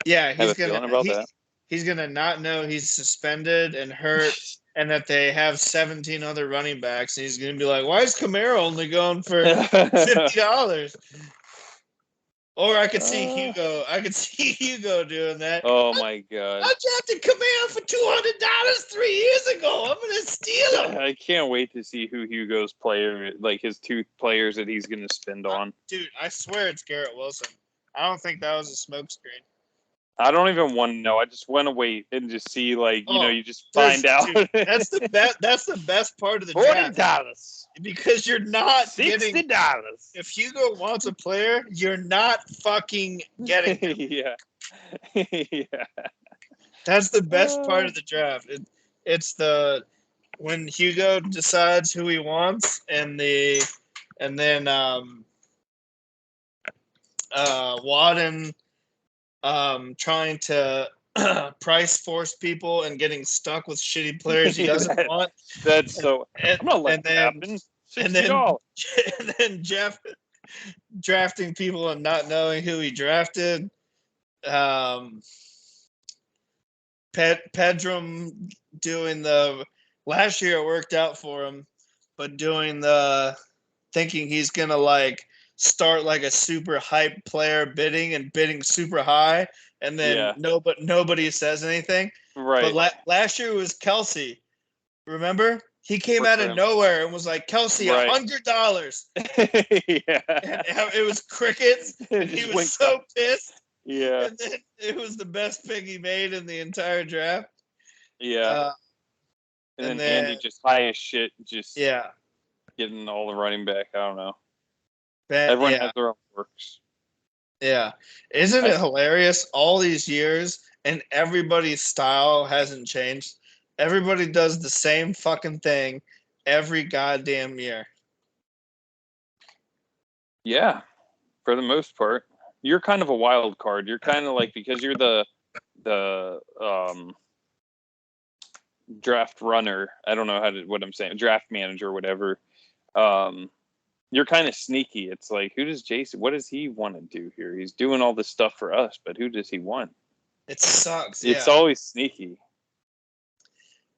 Yeah, he's going to not know he's suspended and hurt and that they have 17 other running backs. And he's going to be like, why is Kamara only going for $50? Or I could see Hugo. I could see Hugo doing that. Oh my god! I drafted Kamea for $200 3 years ago. I'm gonna steal him. I can't wait to see who Hugo's player, like his 2 players that he's gonna spend on. Dude, I swear it's Garrett Wilson. I don't think that was a smokescreen. I don't even want to know. I just want to wait and just see, like, you just find out. Dude, that's the best. That's the best part of the draft. $40 because you're not $60. getting. If Hugo wants a player, you're not fucking getting him. Yeah. That's the best part of the draft. It's when Hugo decides who he wants, and then Wadden trying to price force people and getting stuck with shitty players he doesn't want. That's so. I'm gonna let that happen. $60. And then Jeff drafting people and not knowing who he drafted. Pedram doing last year it worked out for him, but doing thinking he's gonna like start like a super hype player bidding super high, and then nobody says anything. Right. But last year was Kelsey. Remember? He came out of nowhere and was like, Kelsey, $100. Yeah. And it was crickets. And he was so pissed. Yeah. And then it was the best pick he made in the entire draft. Yeah. And then Andy just high as shit, just getting all the running back. I don't know. Everyone has their own quirks. Yeah. Isn't it hilarious? All these years and everybody's style hasn't changed. Everybody does the same fucking thing every goddamn year. Yeah. For the most part. You're kind of a wild card. You're kind of like, because you're the draft runner. I don't know what I'm saying. Draft manager or whatever. You're kind of sneaky. It's like, what does he want to do here? He's doing all this stuff for us, but who does he want? It sucks. It's always sneaky.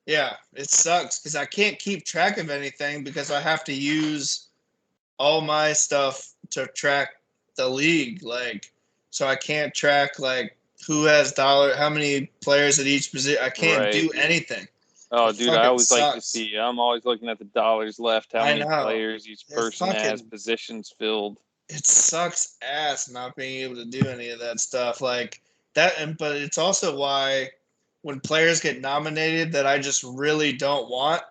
Yeah, it sucks because I can't keep track of anything because I have to use all my stuff to track the league. Like, so I can't track like who has how many players at each position. I can't do anything. Oh, dude, I always like to see. I'm always looking at the dollars left, how many players each person has, positions filled. It sucks ass not being able to do any of that stuff like that. But it's also why when players get nominated that I just really don't want,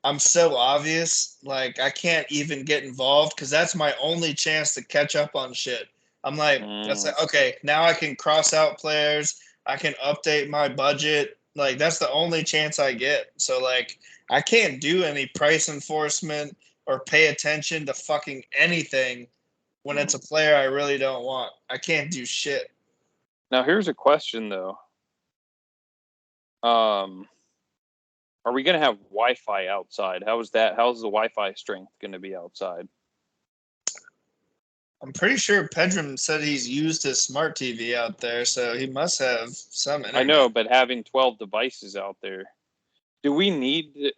I'm so obvious. Like, I can't even get involved because that's my only chance to catch up on shit. I'm like, that's like, okay, now I can cross out players. I can update my budget. Like, that's the only chance I get. So, like, I can't do any price enforcement or pay attention to fucking anything when it's a player I really don't want. I can't do shit. Now, here's a question, though. Are we going to have Wi-Fi outside? How's the Wi-Fi strength going to be outside? I'm pretty sure Pedram said he's used his smart TV out there, so he must have some internet. I know, but having 12 devices out there, do we need?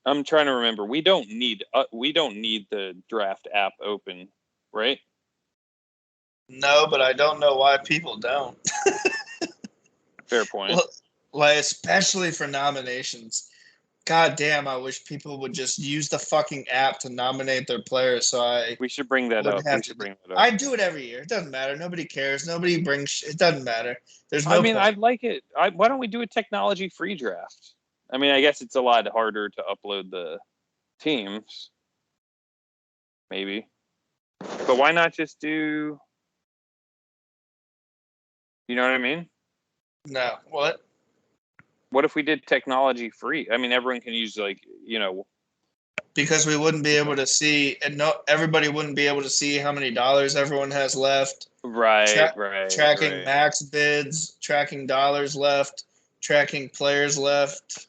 I'm trying to remember. We don't need the draft app open, right? No, but I don't know why people don't. Fair point. Well, like, especially for nominations. God damn, I wish people would just use the fucking app to nominate their players. We should bring that up. I do it every year. It doesn't matter. Nobody cares. Nobody brings. It doesn't matter. There's no. point. I'd like it. Why don't we do a technology-free draft? I mean, I guess it's a lot harder to upload the teams, maybe. But why not just do? You know what I mean? No. What? What if we did technology free? I mean, everyone can use because we wouldn't be able to see, and everybody wouldn't be able to see how many dollars everyone has left. Right. Tracking max bids, tracking dollars left, tracking players left.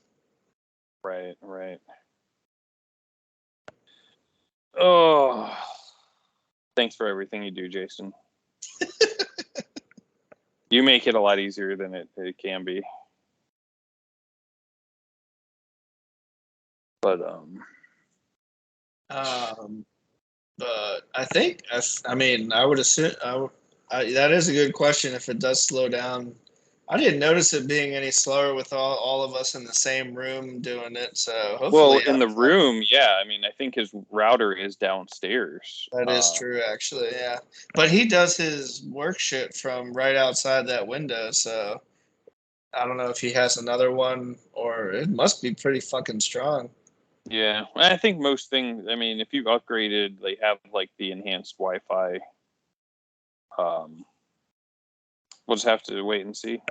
Right. Oh, thanks for everything you do, Jason. You make it a lot easier than it can be. But but I think I would assume That is a good question. If it does slow down, I didn't notice it being any slower with all of us in the same room doing it. So hopefully, well, in the room, yeah. I mean, I think his router is downstairs. That is true, actually. Yeah, but he does his work shit from right outside that window. So I don't know if he has another one, or it must be pretty fucking strong. Yeah, I think most things. I mean, if you've upgraded, they have like the enhanced Wi-Fi. We'll just have to wait and see.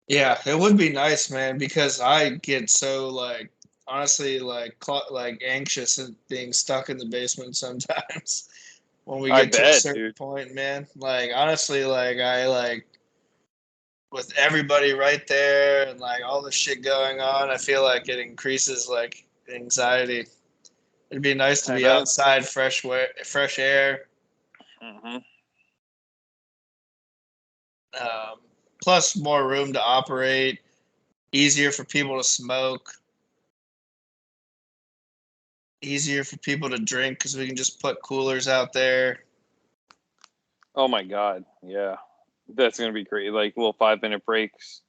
Yeah, it would be nice, man, because I get so like honestly like anxious and being stuck in the basement sometimes when we get to a certain point, man. Like honestly, like I like with everybody right there and like all the shit going on, I feel like it increases like anxiety. It'd be nice to be outside, fresh air. Mm-hmm. Plus, more room to operate. Easier for people to smoke. Easier for people to drink because we can just put coolers out there. Oh my god! Yeah, that's gonna be great. Like little 5-minute breaks.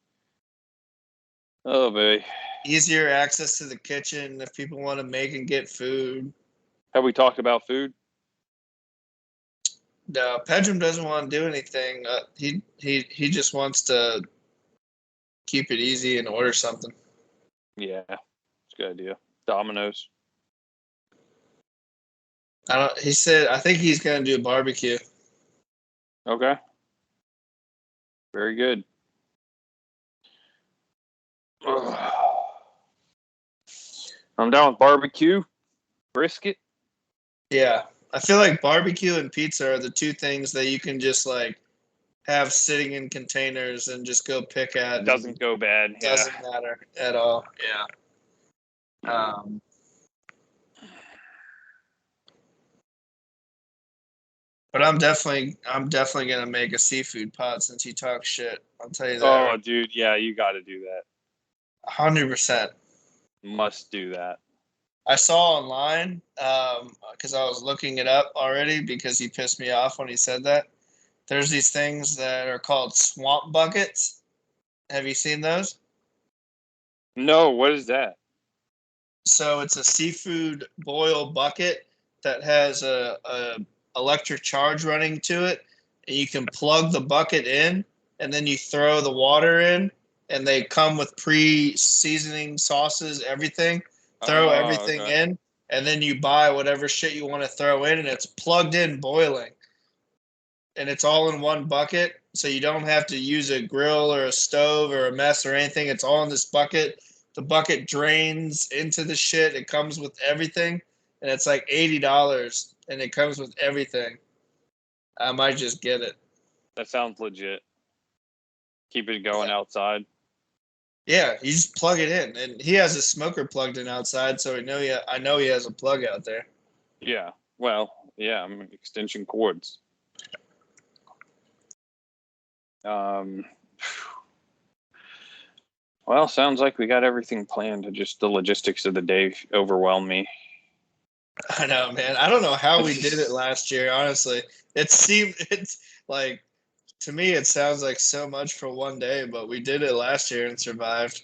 Oh baby. Easier access to the kitchen if people want to make and get food. Have we talked about food? No, Pedram doesn't want to do anything. He just wants to keep it easy and order something. Yeah, it's a good idea. Domino's. He said I think he's gonna do a barbecue. Okay. Very good. Ugh. I'm down with barbecue, brisket. Yeah, I feel like barbecue and pizza are the two things that you can just like have sitting in containers and just go pick at. Doesn't go bad. Doesn't matter at all. Yeah. But I'm definitely gonna make a seafood pot since you talk shit. I'll tell you that. Oh, dude, yeah, you got to do that. 100%. Must do that. I saw online because I was looking it up already because he pissed me off when he said that. There's these things that are called swamp buckets. Have you seen those? No, what is that? So it's a seafood boil bucket that has a electric charge running to it, and you can plug the bucket in, and then you throw the water in, and they come with pre-seasoning sauces, everything. Throw everything in, and then you buy whatever shit you want to throw in, and it's plugged in boiling. And it's all in one bucket, so you don't have to use a grill or a stove or a mess or anything. It's all in this bucket. The bucket drains into the shit. It comes with everything, and it's like $80, and it comes with everything. I might just get it. That sounds legit. Keep it going outside. Yeah, you just plug it in, and he has a smoker plugged in outside, so I know he has a plug out there. Yeah, well, yeah, extension cords. Well, sounds like we got everything planned. Just the logistics of the day overwhelm me. I know, man. I don't know how we did it last year. Honestly, it's like to me it sounds like so much for one day, but we did it last year and survived.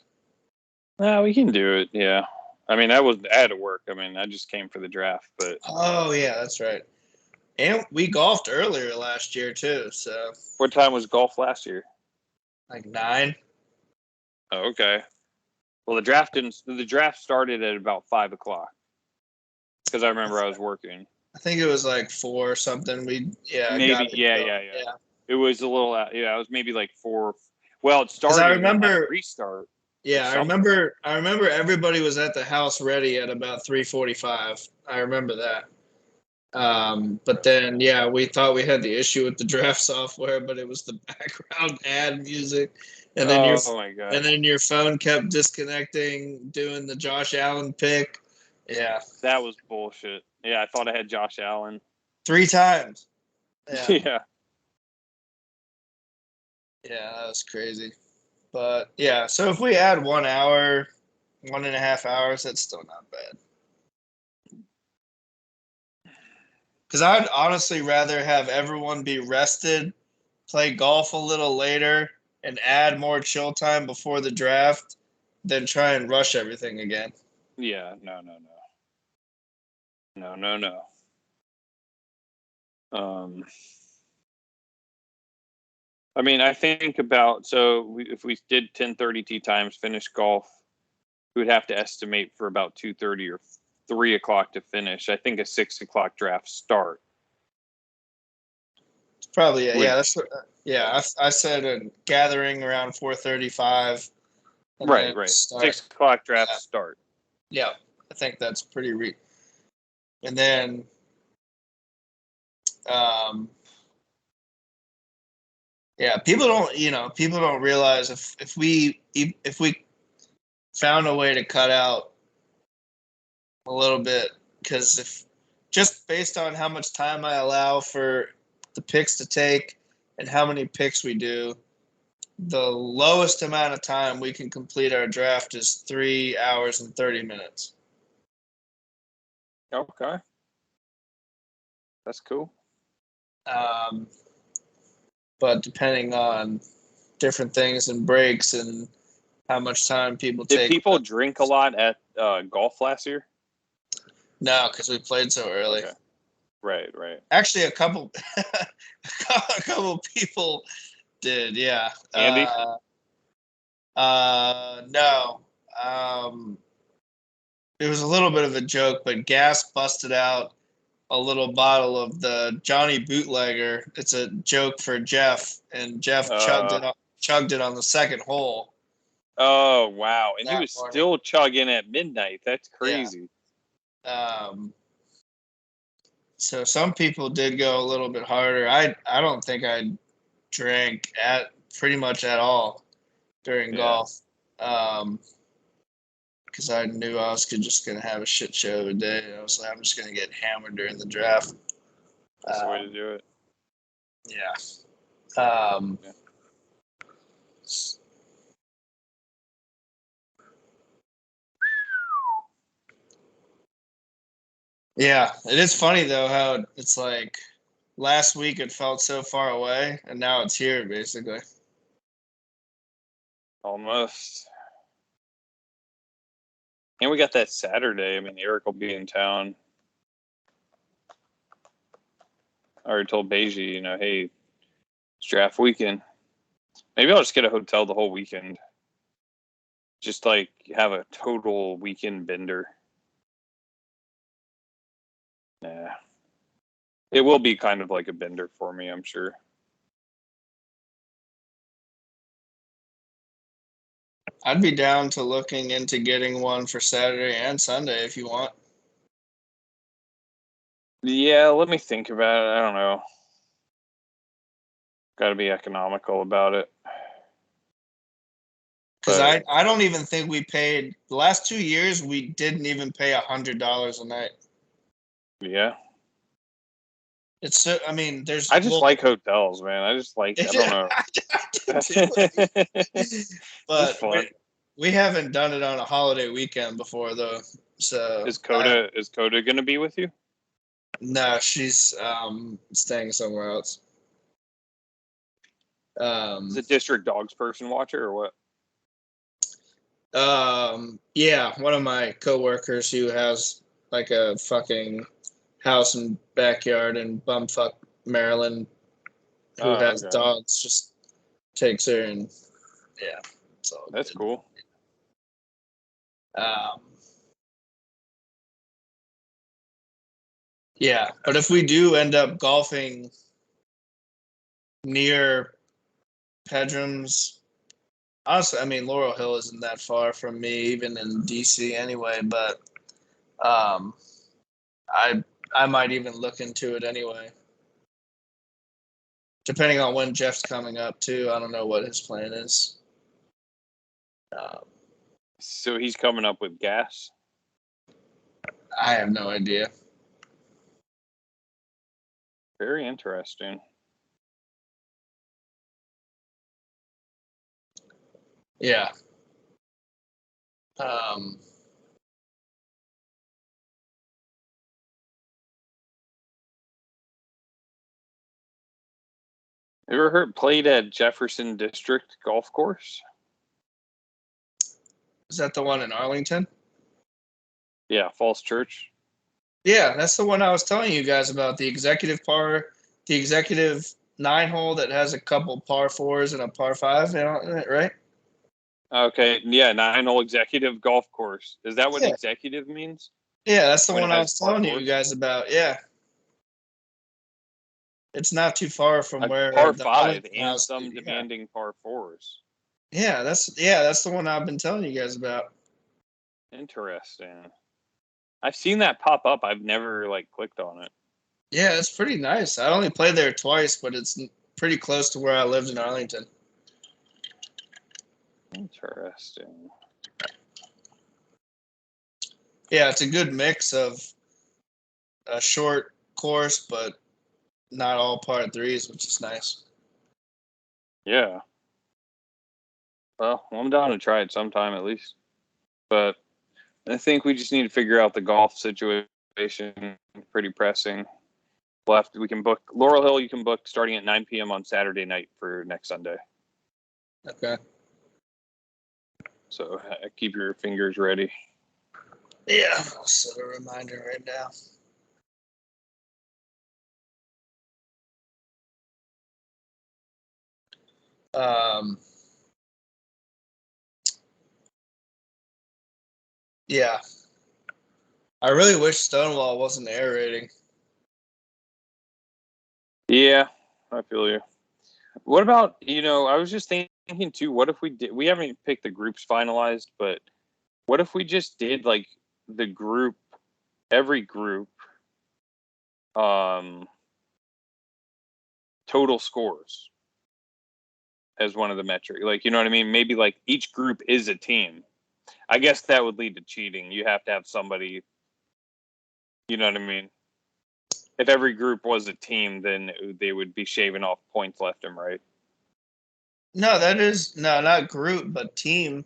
No, we can do it. Yeah, I mean, I had to work. I mean, I just came for the draft, but oh yeah, that's right. And we golfed earlier last year too. So what time was golf last year? Like 9. Oh, okay. Well, the draft started at about 5:00 because I remember I was working. I think it was like 4 or something. Maybe yeah. It was a little it was maybe like 4. Well, it started. I remember restart. Yeah, I remember everybody was at the house ready at about 3:45. I remember that. But then, yeah, we thought we had the issue with the draft software, but it was the background ad music, and then and then your phone kept disconnecting, doing the Josh Allen pick. Yeah, that was bullshit. Yeah, I thought I had Josh Allen 3 times. Yeah. Yeah, that was crazy. But yeah, so if we add 1 hour, 1.5 hours, that's still not bad. Because I'd honestly rather have everyone be rested, play golf a little later, and add more chill time before the draft than try and rush everything again. Yeah, no. I mean, I think about, if we did 10:30 tee times, finish golf, we would have to estimate for about 2:30 or 3 o'clock to finish. I think a 6 o'clock draft start. It's probably, yeah, that's what, I said a gathering around 4:35. Right. 6 o'clock draft start. Yeah, I think that's pretty and then people don't realize if we found a way to cut out a little bit, because if just based on how much time I allow for the picks to take and how many picks we do, the lowest amount of time we can complete our draft is 3 hours and 30 minutes. Okay. That's cool. But depending on different things and breaks and how much time people take. Did people drink a lot at golf last year? No, because we played so early. Okay. Right. Actually, a couple people did, yeah. Andy? No. It was a little bit of a joke, but Gas busted out a little bottle of the Johnny Bootlegger. It's a joke for Jeff, and Jeff chugged it on the second hole. Oh, wow. And he was still chugging at midnight. That's crazy. Yeah. So some people did go a little bit harder. I don't think I drank at pretty much at all during golf. Because I knew I was just going to have a shit show of a day. I was like, I'm just going to get hammered during the draft. That's the way to do it. Yeah. Yeah, it is funny though how it's like last week it felt so far away, and now it's here basically. Almost. And we got that Saturday. I mean, Eric will be in town. I already told Beji, hey, it's draft weekend. Maybe I'll just get a hotel the whole weekend. Just like have a total weekend bender. Yeah. It will be kind of like a bender for me, I'm sure. I'd be down to looking into getting one for Saturday and Sunday if you want. Yeah, let me think about it. I don't know. Got to be economical about it. Because I don't even think we paid the last 2 years. We didn't even pay $100 a night. Yeah. It's so. I mean, there's. I just like hotels, man. I just like. I don't know. But we haven't done it on a holiday weekend before, though. So is Coda going to be with you? No, she's staying somewhere else. Is it District Dogs person watcher or what? Yeah, one of my coworkers who has like a fucking house and backyard in bumfuck Maryland, who has dogs, just takes her, and yeah, it's all that's good. Cool. Yeah, but if we do end up golfing near Pedrum's, honestly, I mean, Laurel Hill isn't that far from me, even in DC anyway, but I might even look into it anyway. Depending on when Jeff's coming up, too. I don't know what his plan is. So he's coming up with gas? I have no idea. Very interesting. Yeah. Ever heard played at Jefferson District Golf Course? Is that the one in Arlington? Yeah, Falls Church. Yeah, that's the one I was telling you guys about. The executive 9-hole that has a couple par 4s and a par 5, right? Okay, yeah, 9-hole executive golf course. Is that what executive means? Yeah, that's the one I was telling you guys about. Yeah. It's not too far from where par 5 and some demanding par 4s. Yeah, that's the one I've been telling you guys about. Interesting. I've seen that pop up. I've never clicked on it. Yeah, it's pretty nice. I only played there twice, but it's pretty close to where I lived in Arlington. Interesting. Yeah, it's a good mix of a short course, but not all par 3s, which is nice. Yeah. Well, I'm down to try it sometime at least. But I think we just need to figure out the golf situation. Pretty pressing. We can book Laurel Hill. You can book starting at 9 p.m. on Saturday night for next Sunday. Okay. So keep your fingers ready. Yeah, I'll set a reminder right now. Yeah. I really wish Stonewall wasn't air rating. Yeah, I feel you. What about, I was just thinking too, what if we haven't picked the groups finalized, but what if we just did the group, every group, total scores as one of the metrics? You know what I mean? Maybe each group is a team. I guess that would lead to cheating. You have to have somebody, you know what I mean? If every group was a team, then they would be shaving off points left and right. No, not group, but team.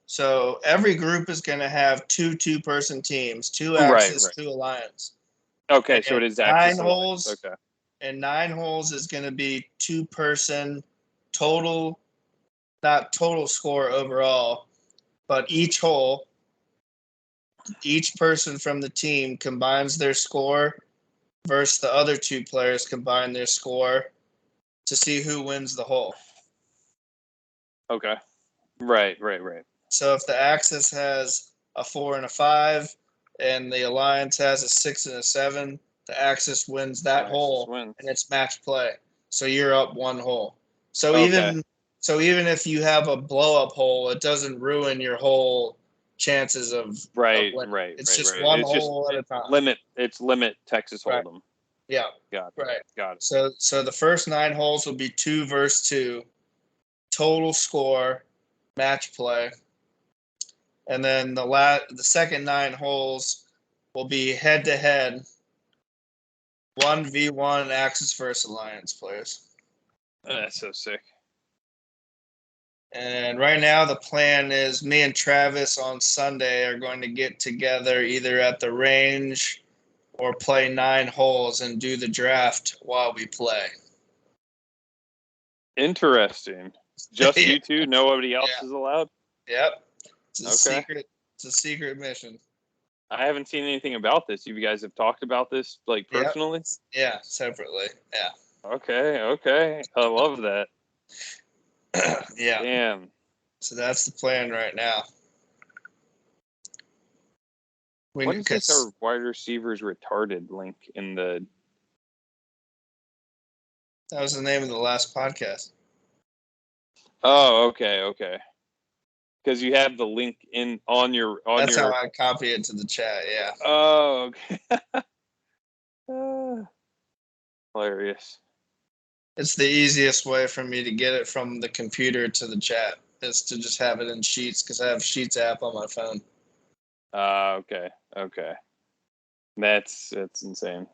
So every group is going to have two person teams, 2 Axis, 2 Alliance. Okay, so it is Axis 9 holes. Okay. And 9 holes is going to be 2-person total, not total score overall, but each hole, each person from the team combines their score versus the other 2 players combine their score to see who wins the hole. Okay. Right. So if the Axis has a 4 and a 5 and the Alliance has a 6 and a 7, the Axis wins that hole and it's match play. So you're up 1 hole. So even if you have a blow up hole, it doesn't ruin your whole chances of right. It's just one hole at a time. It's limit Texas Hold'em. Yeah. Got it. So the first 9 holes will be 2 versus 2, total score, match play. And then the second 9 holes will be head to head, 1v1 Axis versus Alliance players. That's so sick. And right now the plan is me and Travis on Sunday are going to get together either at the range or play 9 holes and do the draft while we play. Interesting. Just you two? Nobody else is allowed? Yep. It's a secret mission. I haven't seen anything about this. You guys have talked about this personally? Yeah, separately. Yeah. Okay. I love that. Yeah. Damn. So that's the plan right now. What is this our wide receivers retarded link in the... That was the name of the last podcast. Oh, okay. Because you have the link on your... That's how I copy it to the chat, yeah. Oh, okay. Hilarious. It's the easiest way for me to get it from the computer to the chat is to just have it in Sheets because I have Sheets app on my phone. Okay. That's insane.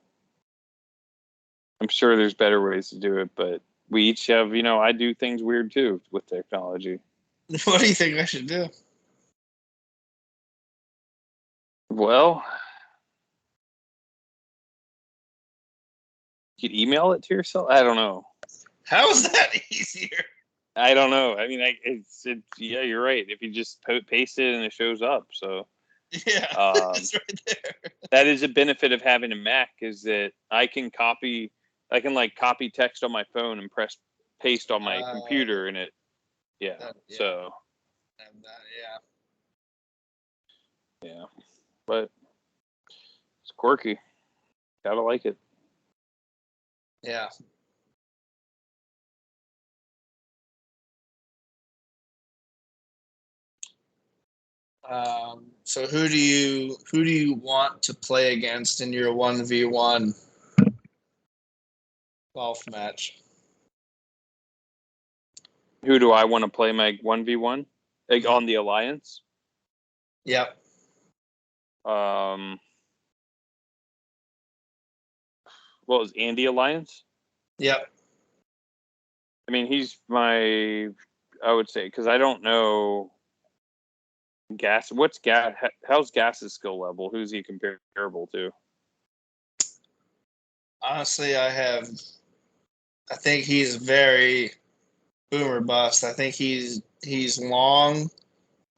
I'm sure there's better ways to do it, but we each have, I do things weird too with technology. What do you think I should do? Well, you could email it to yourself. I don't know. How is that easier? I don't know. I mean, yeah, you're right. If you just paste it and it shows up, so yeah, it's right there. That is a benefit of having a Mac, is that I can copy text on my phone and press paste on my computer, and it, so. Yeah, but it's quirky. Gotta like it. Yeah. So who do you want to play against in your 1v1 golf match? Who do I want to play my 1v1 on the Alliance? Yep. Well, is Andy Alliance? Yep. I mean, he's I would say, because I don't know Gas. How's Gas's skill level? Who's he comparable to? Honestly, I think he's very boomer bust. I think he's long,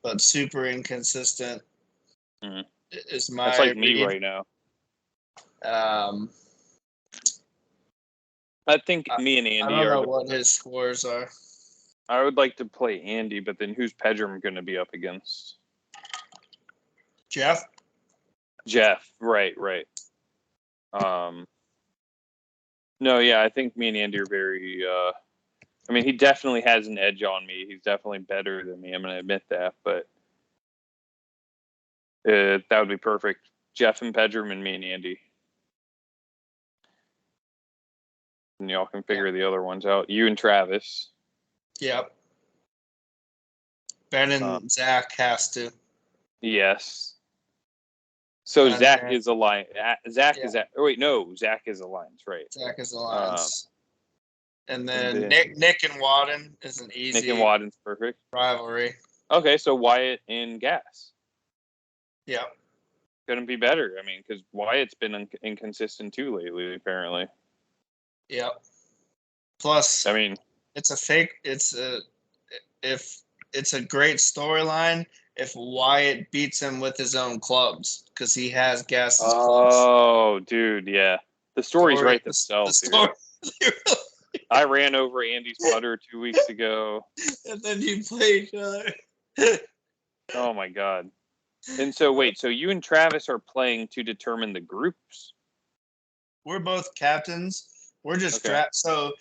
but super inconsistent. Mm-hmm. Is my That's like me right now. I think me and Andy I don't know what his scores are. I would like to play Andy, but then who's Pedram going to be up against? Jeff, right. No, yeah, I think me and Andy are very. I mean, he definitely has an edge on me. He's definitely better than me. I'm going to admit that, but that would be perfect. Jeff and Pedram and me and Andy. And y'all can figure the other ones out. You and Travis. Yep. Ben and Zach has to. Yes. So Zach is Alliance. Zach is at. Oh wait, no, Zach is Alliance, right? Zach is Alliance. And then Nick and Wadden is an easy. Nick and Wadden's perfect rivalry. Okay, so Wyatt and Gas. Yeah. Couldn't be better. I mean, because Wyatt's been inconsistent too lately, apparently. Yep. Plus, I mean, it's a fake. It's a great storyline if Wyatt beats him with his own clubs, because he has Gas's clubs. Oh, dude, yeah. The stories write themselves. I ran over Andy's putter 2 weeks ago. And then you play each other. Oh my god. And so wait, so you and Travis are playing to determine the groups? We're both captains. We're just so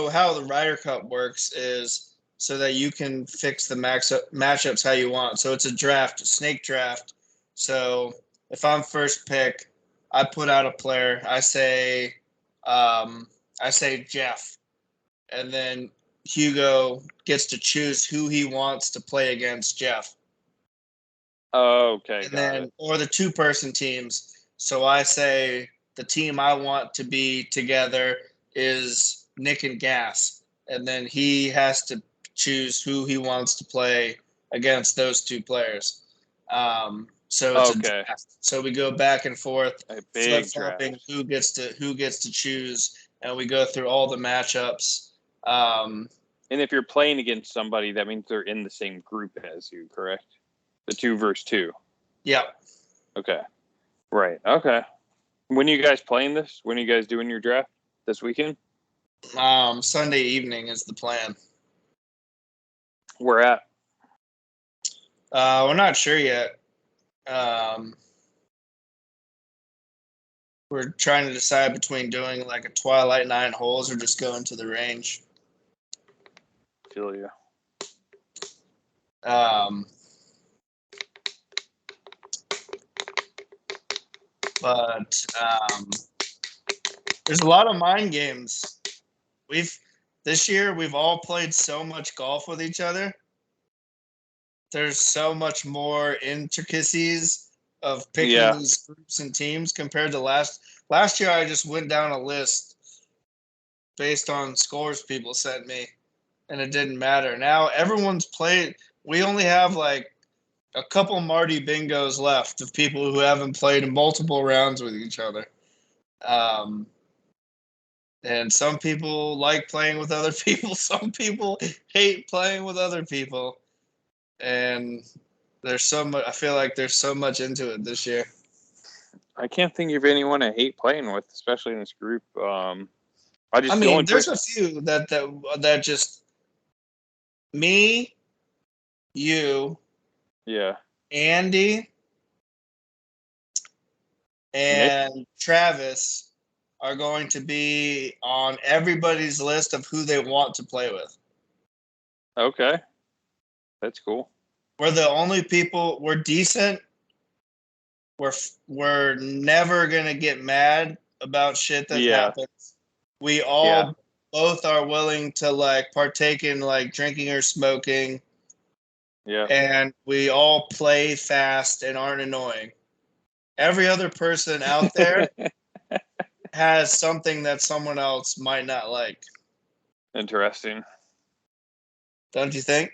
how the Ryder Cup works is so that you can fix the matchups how you want. So it's a draft, snake draft. So if I'm first pick, I put out a player. I say Jeff, and then Hugo gets to choose who he wants to play against Jeff. Oh, okay. And then, or the 2-person teams. So I say the team I want to be together is Nick and Gas, and then he has to choose who he wants to play against those 2 players. So it's a draft. So we go back and forth, flip-flopping who gets to choose, and we go through all the matchups. And if you're playing against somebody, that means they're in the same group as you, correct? The 2 versus 2. Yep. Okay. Right. Okay. When are you guys playing this? When are you guys doing your draft? This weekend? Sunday evening is the plan. Where at? We're not sure yet. We're trying to decide between doing like a Twilight 9 holes or just going to the range. Feel you. But there's a lot of mind games. This year we've all played so much golf with each other. There's so much more intricacies of picking these groups and teams compared to last year. I just went down a list based on scores people sent me, and it didn't matter. Now everyone's played. We only have like a couple Marty bingos left of people who haven't played multiple rounds with each other. And some people like playing with other people. Some people hate playing with other people. And there's so much. I feel like there's so much into it this year. I can't think of anyone I hate playing with, especially in this group. There's a few that just me, you, yeah, Andy, and Nick? Travis are going to be on everybody's list of who they want to play with. Okay. That's cool. We're the only people. We're decent. We're never gonna get mad about shit that happens. We all both are willing to like partake in like drinking or smoking. Yeah. And we all play fast and aren't annoying. Every other person out there has something that someone else might not like. Interesting. Don't you think?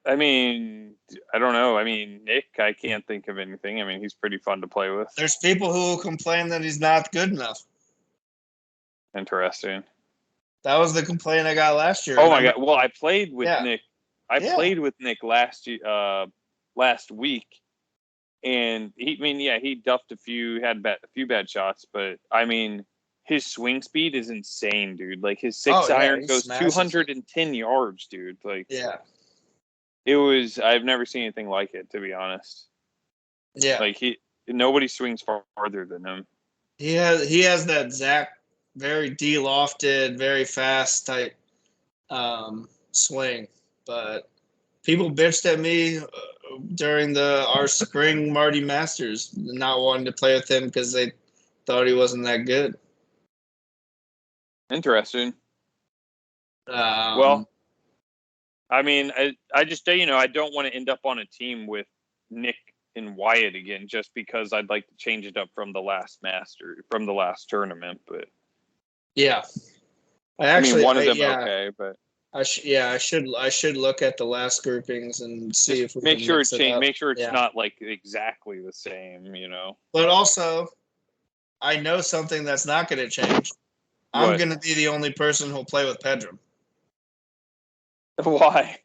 I mean, I don't know. I mean, Nick, I can't think of anything. I mean, he's pretty fun to play with. There's people who will complain that he's not good enough. Interesting. That was the complaint I got last year. Oh my God. Well, I played with Nick. I played with Nick last week, and he duffed a few, had a few bad shots, but I mean, his swing speed is insane, dude. Like his iron goes 210 yards, dude. Like I've never seen anything like it, to be honest. Yeah. Like nobody swings farther than him. He has that Zach very de-lofted, very fast type swing. But people bitched at me during our spring Marty Masters, not wanting to play with him because they thought he wasn't that good. Interesting. Well, I mean, I just I don't want to end up on a team with Nick and Wyatt again, just because I'd like to change it up from the last tournament. But yeah, one of them okay, but I should look at the last groupings and see if we make sure it's not like exactly the same, But also, I know something that's not going to change. I'm going to be the only person who'll play with Pedram. Why?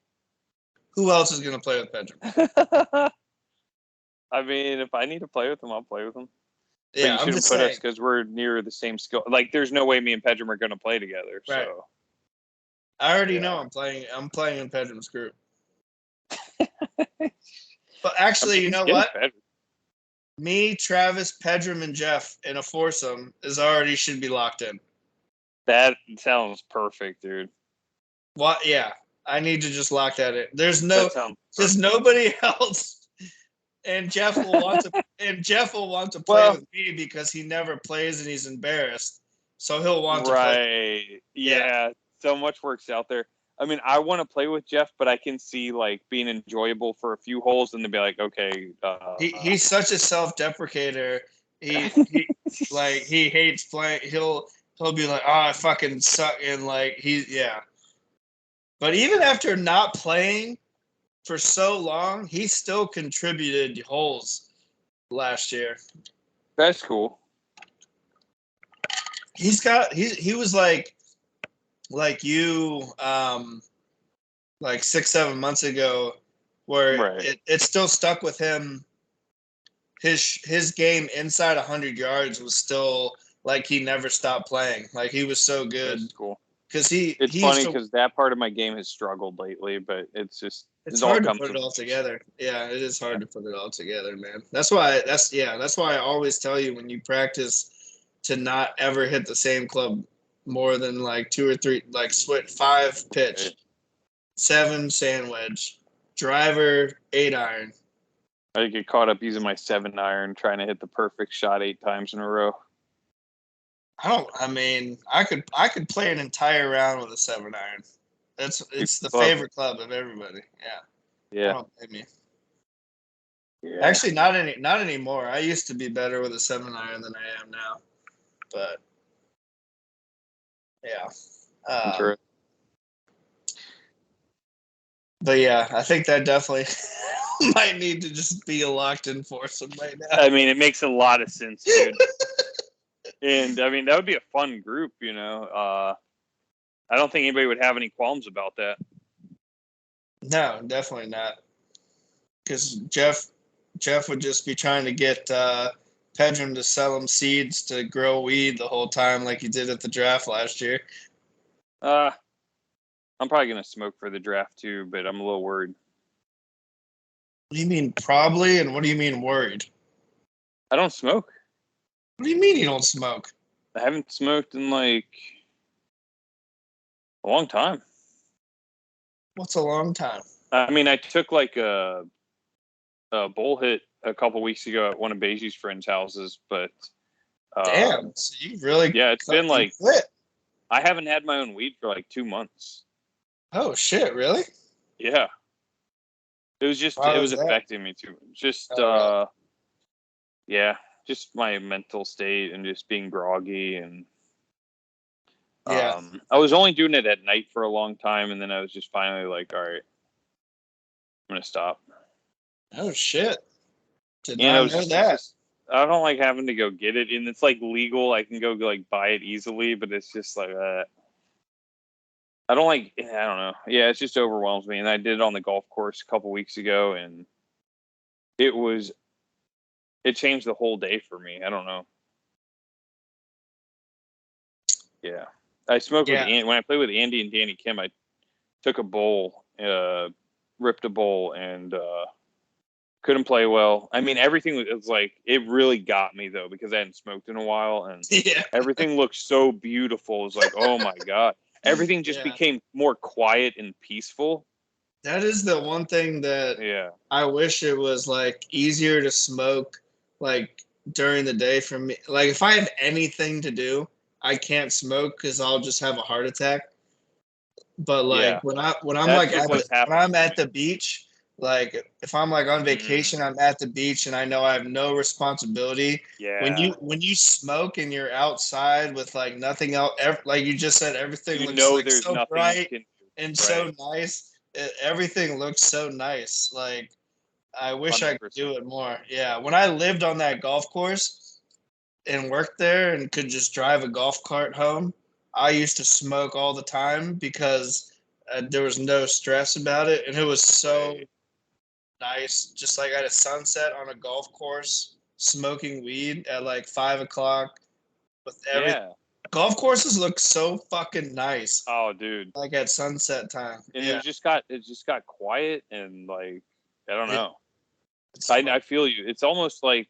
Who else is going to play with Pedram? I mean, if I need to play with him, I'll play with him. Yeah, but you shouldn't put us because we're near the same skill. Like, there's no way me and Pedram are going to play together. Right. So I already know I'm playing in Pedram's group. But actually, you know what? Me, Travis, Pedram, and Jeff in a foursome should be locked in. That sounds perfect, dude. What? Yeah, I need to just lock that in. There's nobody else. And Jeff will want to play with me because he never plays and he's embarrassed. So he'll want to play. Right. Yeah. So much works out there. I mean, I want to play with Jeff, but I can see like being enjoyable for a few holes and then be like, okay. He's such a self-deprecator. He hates playing. He'll be like, oh, I fucking suck, and like But even after not playing for so long, he still contributed holes last year. That's cool. He was like you, like 6-7 months ago, where it still stuck with him. His game inside 100 yards was still like he never stopped playing. Like he was so good. That's cool. It's funny because that part of my game has struggled lately, but it's hard to put it all together. Yeah, it is hard to put it all together, man. That's why I always tell you when you practice to not ever hit the same club more than like 2 or 3, like switch 5 pitch, 7 sand wedge, driver 8 iron. I get caught up using my 7 iron trying to hit the perfect shot 8 times in a row. I could play an entire round with a 7 iron. It's the favorite club of everybody. Yeah. Yeah. I don't blame you. Yeah. Actually, not anymore. I used to be better with a 7 iron than I am now. But yeah. But yeah, I think that definitely might need to just be a locked-in foursome right now. I mean, it makes a lot of sense, dude. And I mean, that would be a fun group, you know. I don't think anybody would have any qualms about that. No, definitely not. Because Jeff would just be trying to get Pedram to sell him seeds to grow weed the whole time, like he did at the draft last year. I'm probably gonna smoke for the draft too, but I'm a little worried. What do you mean probably, and what do you mean worried? I don't smoke. What do you mean you don't smoke? I haven't smoked in like a long time. What's a long time? I mean, I took like a bowl hit a couple weeks ago at one of Beijing's friends' houses, but damn, so you really it's been like quit. I haven't had my own weed for like 2 months. Oh shit! Really? Yeah. It was just it was affecting me too. Just just my mental state and just being groggy and I was only doing it at night for a long time, and then I was just finally like, all right, I'm gonna stop. Oh shit! Did not know that. I don't like having to go get it, and it's like legal. I can go like buy it easily, but it's just like I don't like. I don't know. Yeah, it just overwhelms me. And I did it on the golf course a couple weeks ago, and it changed the whole day for me. I don't know. Yeah, I smoked with when I played with Andy and Danny Kim. I took a bowl, ripped a bowl, and couldn't play well. I mean, everything was like, it really got me though, because I hadn't smoked in a while, and everything looked so beautiful. It was like, oh my God. Everything just became more quiet and peaceful. That is the one thing that I wish it was like easier to smoke like during the day for me. Like if I have anything to do, I can't smoke because I'll just have a heart attack. But like when I'm at the beach, like if I'm like on vacation, I'm at the beach and I know I have no responsibility. Yeah. When you smoke and you're outside with like nothing else, like you just said, everything looks like so bright and so nice. Everything looks so nice. Like I wish 100%. I could do it more. Yeah. When I lived on that golf course and worked there and could just drive a golf cart home, I used to smoke all the time because there was no stress about it. And it was so nice. Just like at a sunset on a golf course, smoking weed at like 5 o'clock with everything. Golf courses look so fucking nice. Oh, dude! Like at sunset time, and it just got quiet and like I don't know. I feel you. It's almost like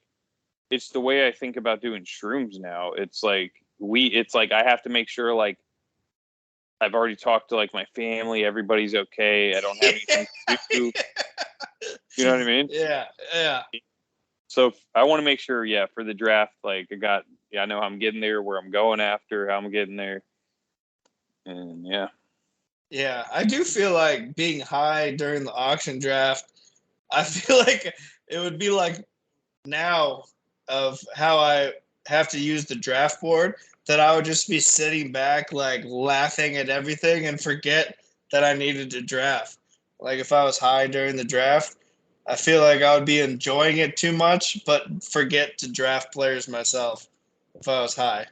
it's the way I think about doing shrooms now. It's like I have to make sure like I've already talked to like my family. Everybody's okay. I don't have anything to do. You know what I mean? Yeah. So I want to make sure, for the draft, like I know how I'm getting there, where I'm going after, how I'm getting there. And Yeah, I do feel like being high during the auction draft, I feel like it would be like now of how I have to use the draft board, that I would just be sitting back like laughing at everything and forget that I needed to draft. Like if I was high during the draft, I feel like I would be enjoying it too much, but forget to draft players myself if I was high.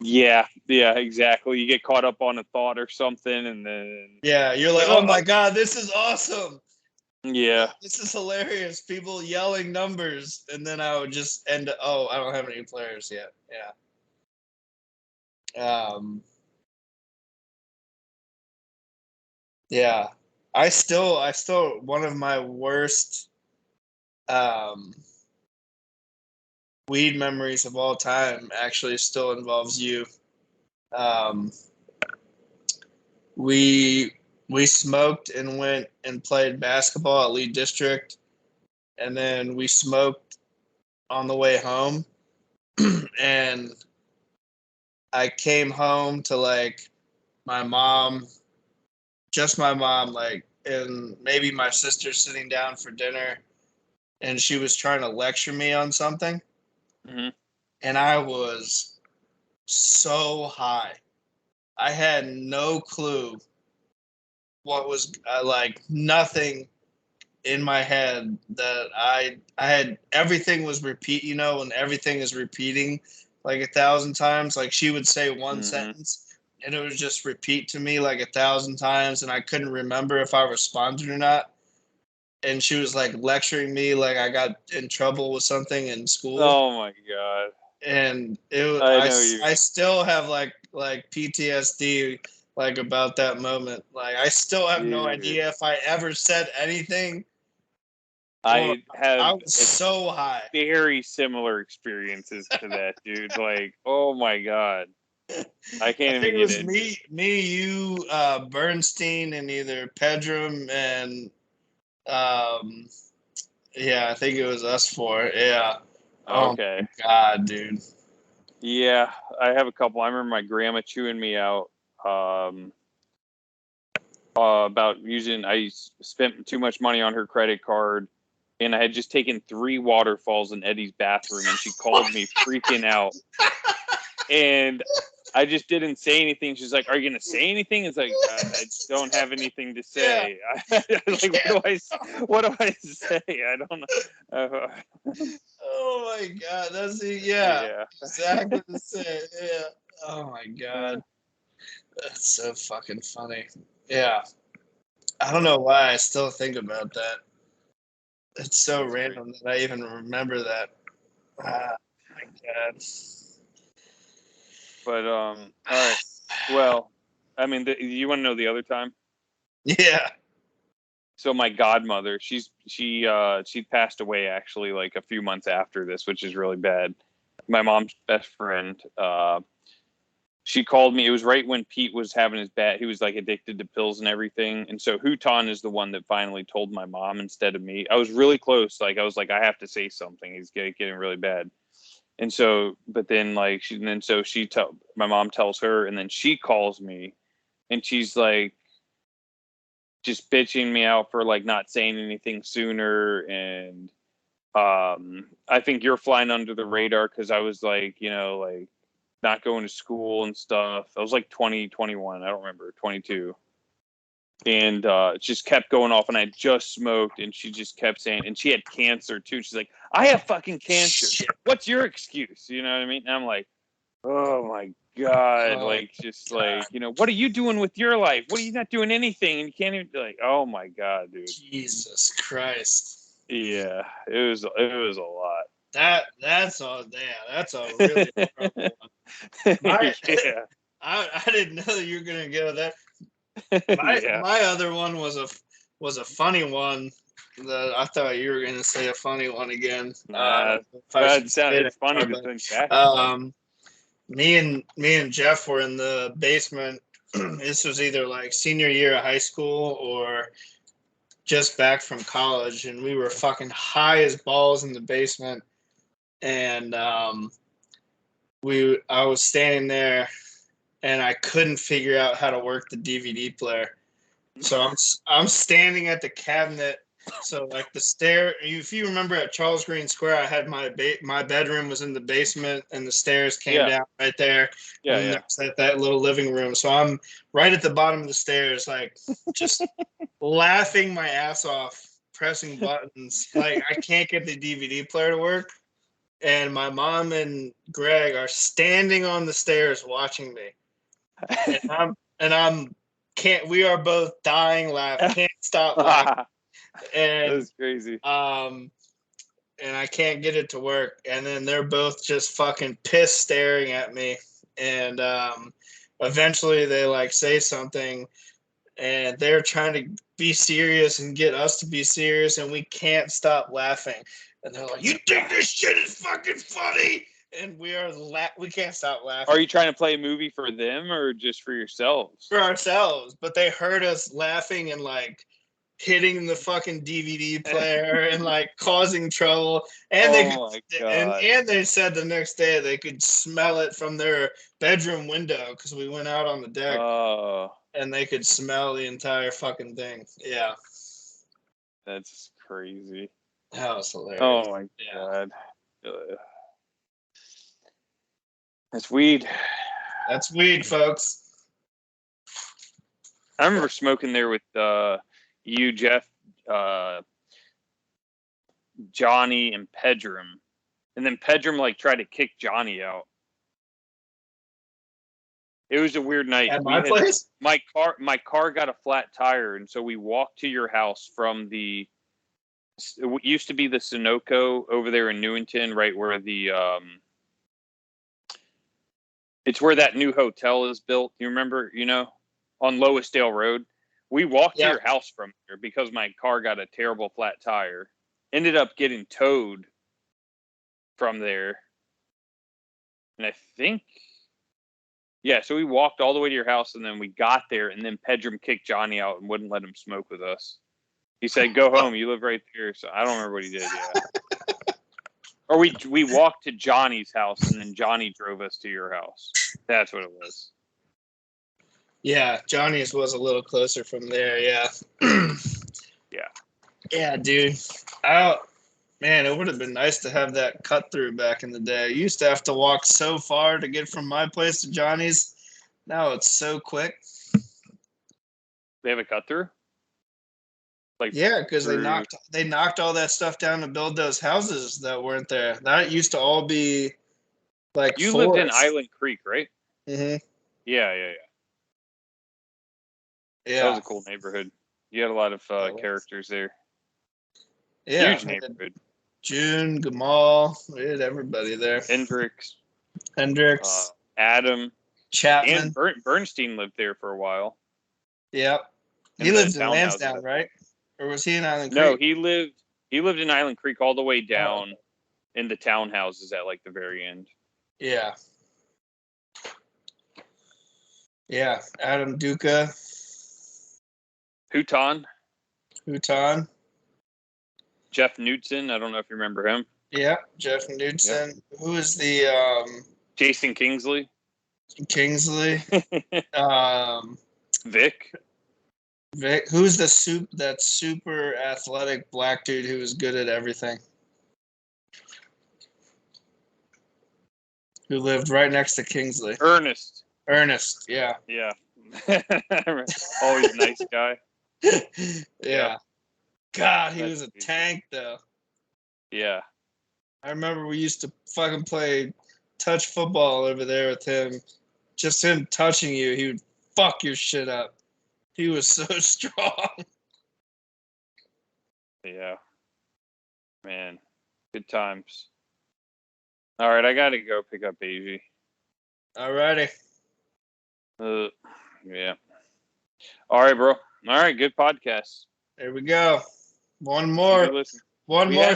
Yeah, exactly. You get caught up on a thought or something, and then you're like, oh my God, this is awesome. Yeah, this is hilarious. People yelling numbers, and then I would just I don't have any players yet. Yeah. I still one of my worst weed memories of all time actually still involves you. We smoked and went and played basketball at Lee District, and then we smoked on the way home. And I came home to like my mom, just my mom, like, and maybe my sister sitting down for dinner, and she was trying to lecture me on something. Mm-hmm. And I was so high. I had no clue what was like nothing in my head that I had. Everything was repeat, and everything is repeating like 1,000 times. Like she would say one sentence and it would just repeat to me like 1,000 times, and I couldn't remember if I responded or not. And she was like lecturing me like I got in trouble with something in school. Oh my god! And I still have like PTSD like about that moment. Like I still have no idea if I ever said anything. I was so high. Very similar experiences to that, dude. Like, oh my god. I can't even get it. Me, you, Bernstein, and either Pedram and yeah, I think it was us four. Yeah. Okay. Oh my god, dude. Yeah, I have a couple. I remember my grandma chewing me out about I spent too much money on her credit card, and I had just taken 3 waterfalls in Eddie's bathroom, and she called me freaking out. And I just didn't say anything. She's like, "Are you gonna say anything?" It's like, I don't have anything to say. Yeah. Like, what do I say? I don't know. Oh my god, that's exactly the same. Yeah. Oh my god, that's so fucking funny. Yeah, I don't know why I still think about that. It's so random that I even remember that. Ah, my god. But all right. Well, I mean, you want to know the other time? Yeah. So my godmother, she passed away actually like a few months after this, which is really bad. My mom's best friend, she called me. It was right when Pete was having his bad. He was like addicted to pills and everything. And so Houghton is the one that finally told my mom instead of me. I was really close. Like I was like, I have to say something. He's getting really bad. And so, but then like my mom tells her, and then she calls me, and she's like just bitching me out for like not saying anything sooner. And I think you're flying under the radar because I was like, like not going to school and stuff. I was like 20, 21. I don't remember, 22. And it just kept going off, and I just smoked, and she just kept saying, and she had cancer too. She's like, I have fucking cancer. What's your excuse? You know what I mean? And I'm like, oh my god, like just like, what are you doing with your life? What are you not doing anything? And you can't even like, oh my god, dude. Jesus Christ. Yeah, it was a lot. That's a really horrible one. Yeah. I didn't know you were gonna go there. My other one was a funny one that I thought you were gonna say a funny one again. It's funny to think back. Me and Jeff were in the basement. This was either like senior year of high school or just back from college, and we were fucking high as balls in the basement. And I was standing there, and I couldn't figure out how to work the DVD player. So I'm standing at the cabinet. So like the stair, if you remember at Charles Green Square, I had my bedroom was in the basement, and the stairs came down right there. Yeah, and that's at that little living room. So I'm right at the bottom of the stairs, like just laughing my ass off, pressing buttons. Like I can't get the DVD player to work, and my mom and Greg are standing on the stairs watching me, and I'm can't. We are both dying laughing. Can't stop laughing. And that's crazy. And I can't get it to work. And then they're both just fucking pissed, staring at me. And eventually they like say something, and they're trying to be serious and get us to be serious, and we can't stop laughing. And they're like, "You think this shit is fucking funny?" And we can't stop laughing. Are you trying to play a movie for them or just for yourselves? For ourselves, but they heard us laughing and like hitting the fucking DVD player and like causing trouble. And they said the next day they could smell it from their bedroom window because we went out on the deck. And they could smell the entire fucking thing. Yeah. That's crazy. That was hilarious. Oh my god. That's weed. That's weed, folks. I remember smoking there with you, Jeff, Johnny, and Pedram. And then Pedram tried to kick Johnny out. It was a weird night. At my place? My car got a flat tire, and so we walked to your house from it used to be the Sunoco over there in Newington, right where it's where that new hotel is built. You remember, on Loisdale Road? We walked to your house from there because my car got a terrible flat tire. Ended up getting towed from there. And I think, so we walked all the way to your house, and then we got there, and then Pedram kicked Johnny out and wouldn't let him smoke with us. He said, "Go home. You live right there." So I don't remember what he did. Yeah. Or we walked to Johnny's house, and then Johnny drove us to your house. That's what it was. Yeah, Johnny's was a little closer from there. Yeah. Yeah. Yeah, dude. Man, it would have been nice to have that cut through back in the day. I used to have to walk so far to get from my place to Johnny's. Now it's so quick. They have a cut through? Because they knocked all that stuff down to build those houses that weren't there. That used to all be you lived in Island Creek, right? Mm-hmm. Yeah. That was a cool neighborhood. You had a lot of characters there. Yeah. Huge neighborhood. June, Gamal, we had everybody there. Hendricks. Adam. Chapman. And Bernstein lived there for a while. Yep. He lived in Lansdowne, right? Or was he in Island Creek? No, he lived in Island Creek all the way down in the townhouses at the very end. Yeah. Yeah. Adam Duca. Houghton. Jeff Knudsen. I don't know if you remember him. Yeah, Jeff Knudsen. Yep. Who is the Jason Kingsley. Vic. Who's that super athletic black dude who was good at everything? Who lived right next to Kingsley? Ernest, yeah. Yeah. Always a nice guy. Yeah. God, he was a tank though. Yeah. I remember we used to fucking play touch football over there with him. Just him touching you, he would fuck your shit up. He was so strong. Yeah. Man, good times. All right, I got to go pick up AG. All righty. Yeah. All right, bro. All right, good podcast. There we go. One more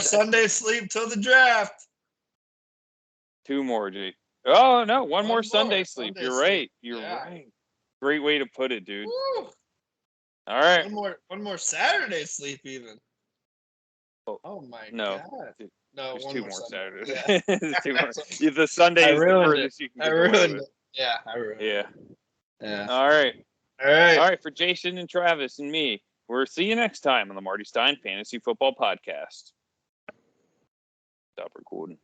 Sunday sleep till the draft. 2 more, G. Oh, no, one more Sunday sleep. You're right. You're right. Great way to put it, dude. Woo. All right. One more Saturday sleep even. Oh my God. No, there's 2 more Saturdays. Yeah. 2 more. The Sunday is the furthest you can get away with. Yeah, I ruined it. Yeah. All right. For Jason and Travis and me, we'll see you next time on the Marty Stein Fantasy Football Podcast. Stop recording.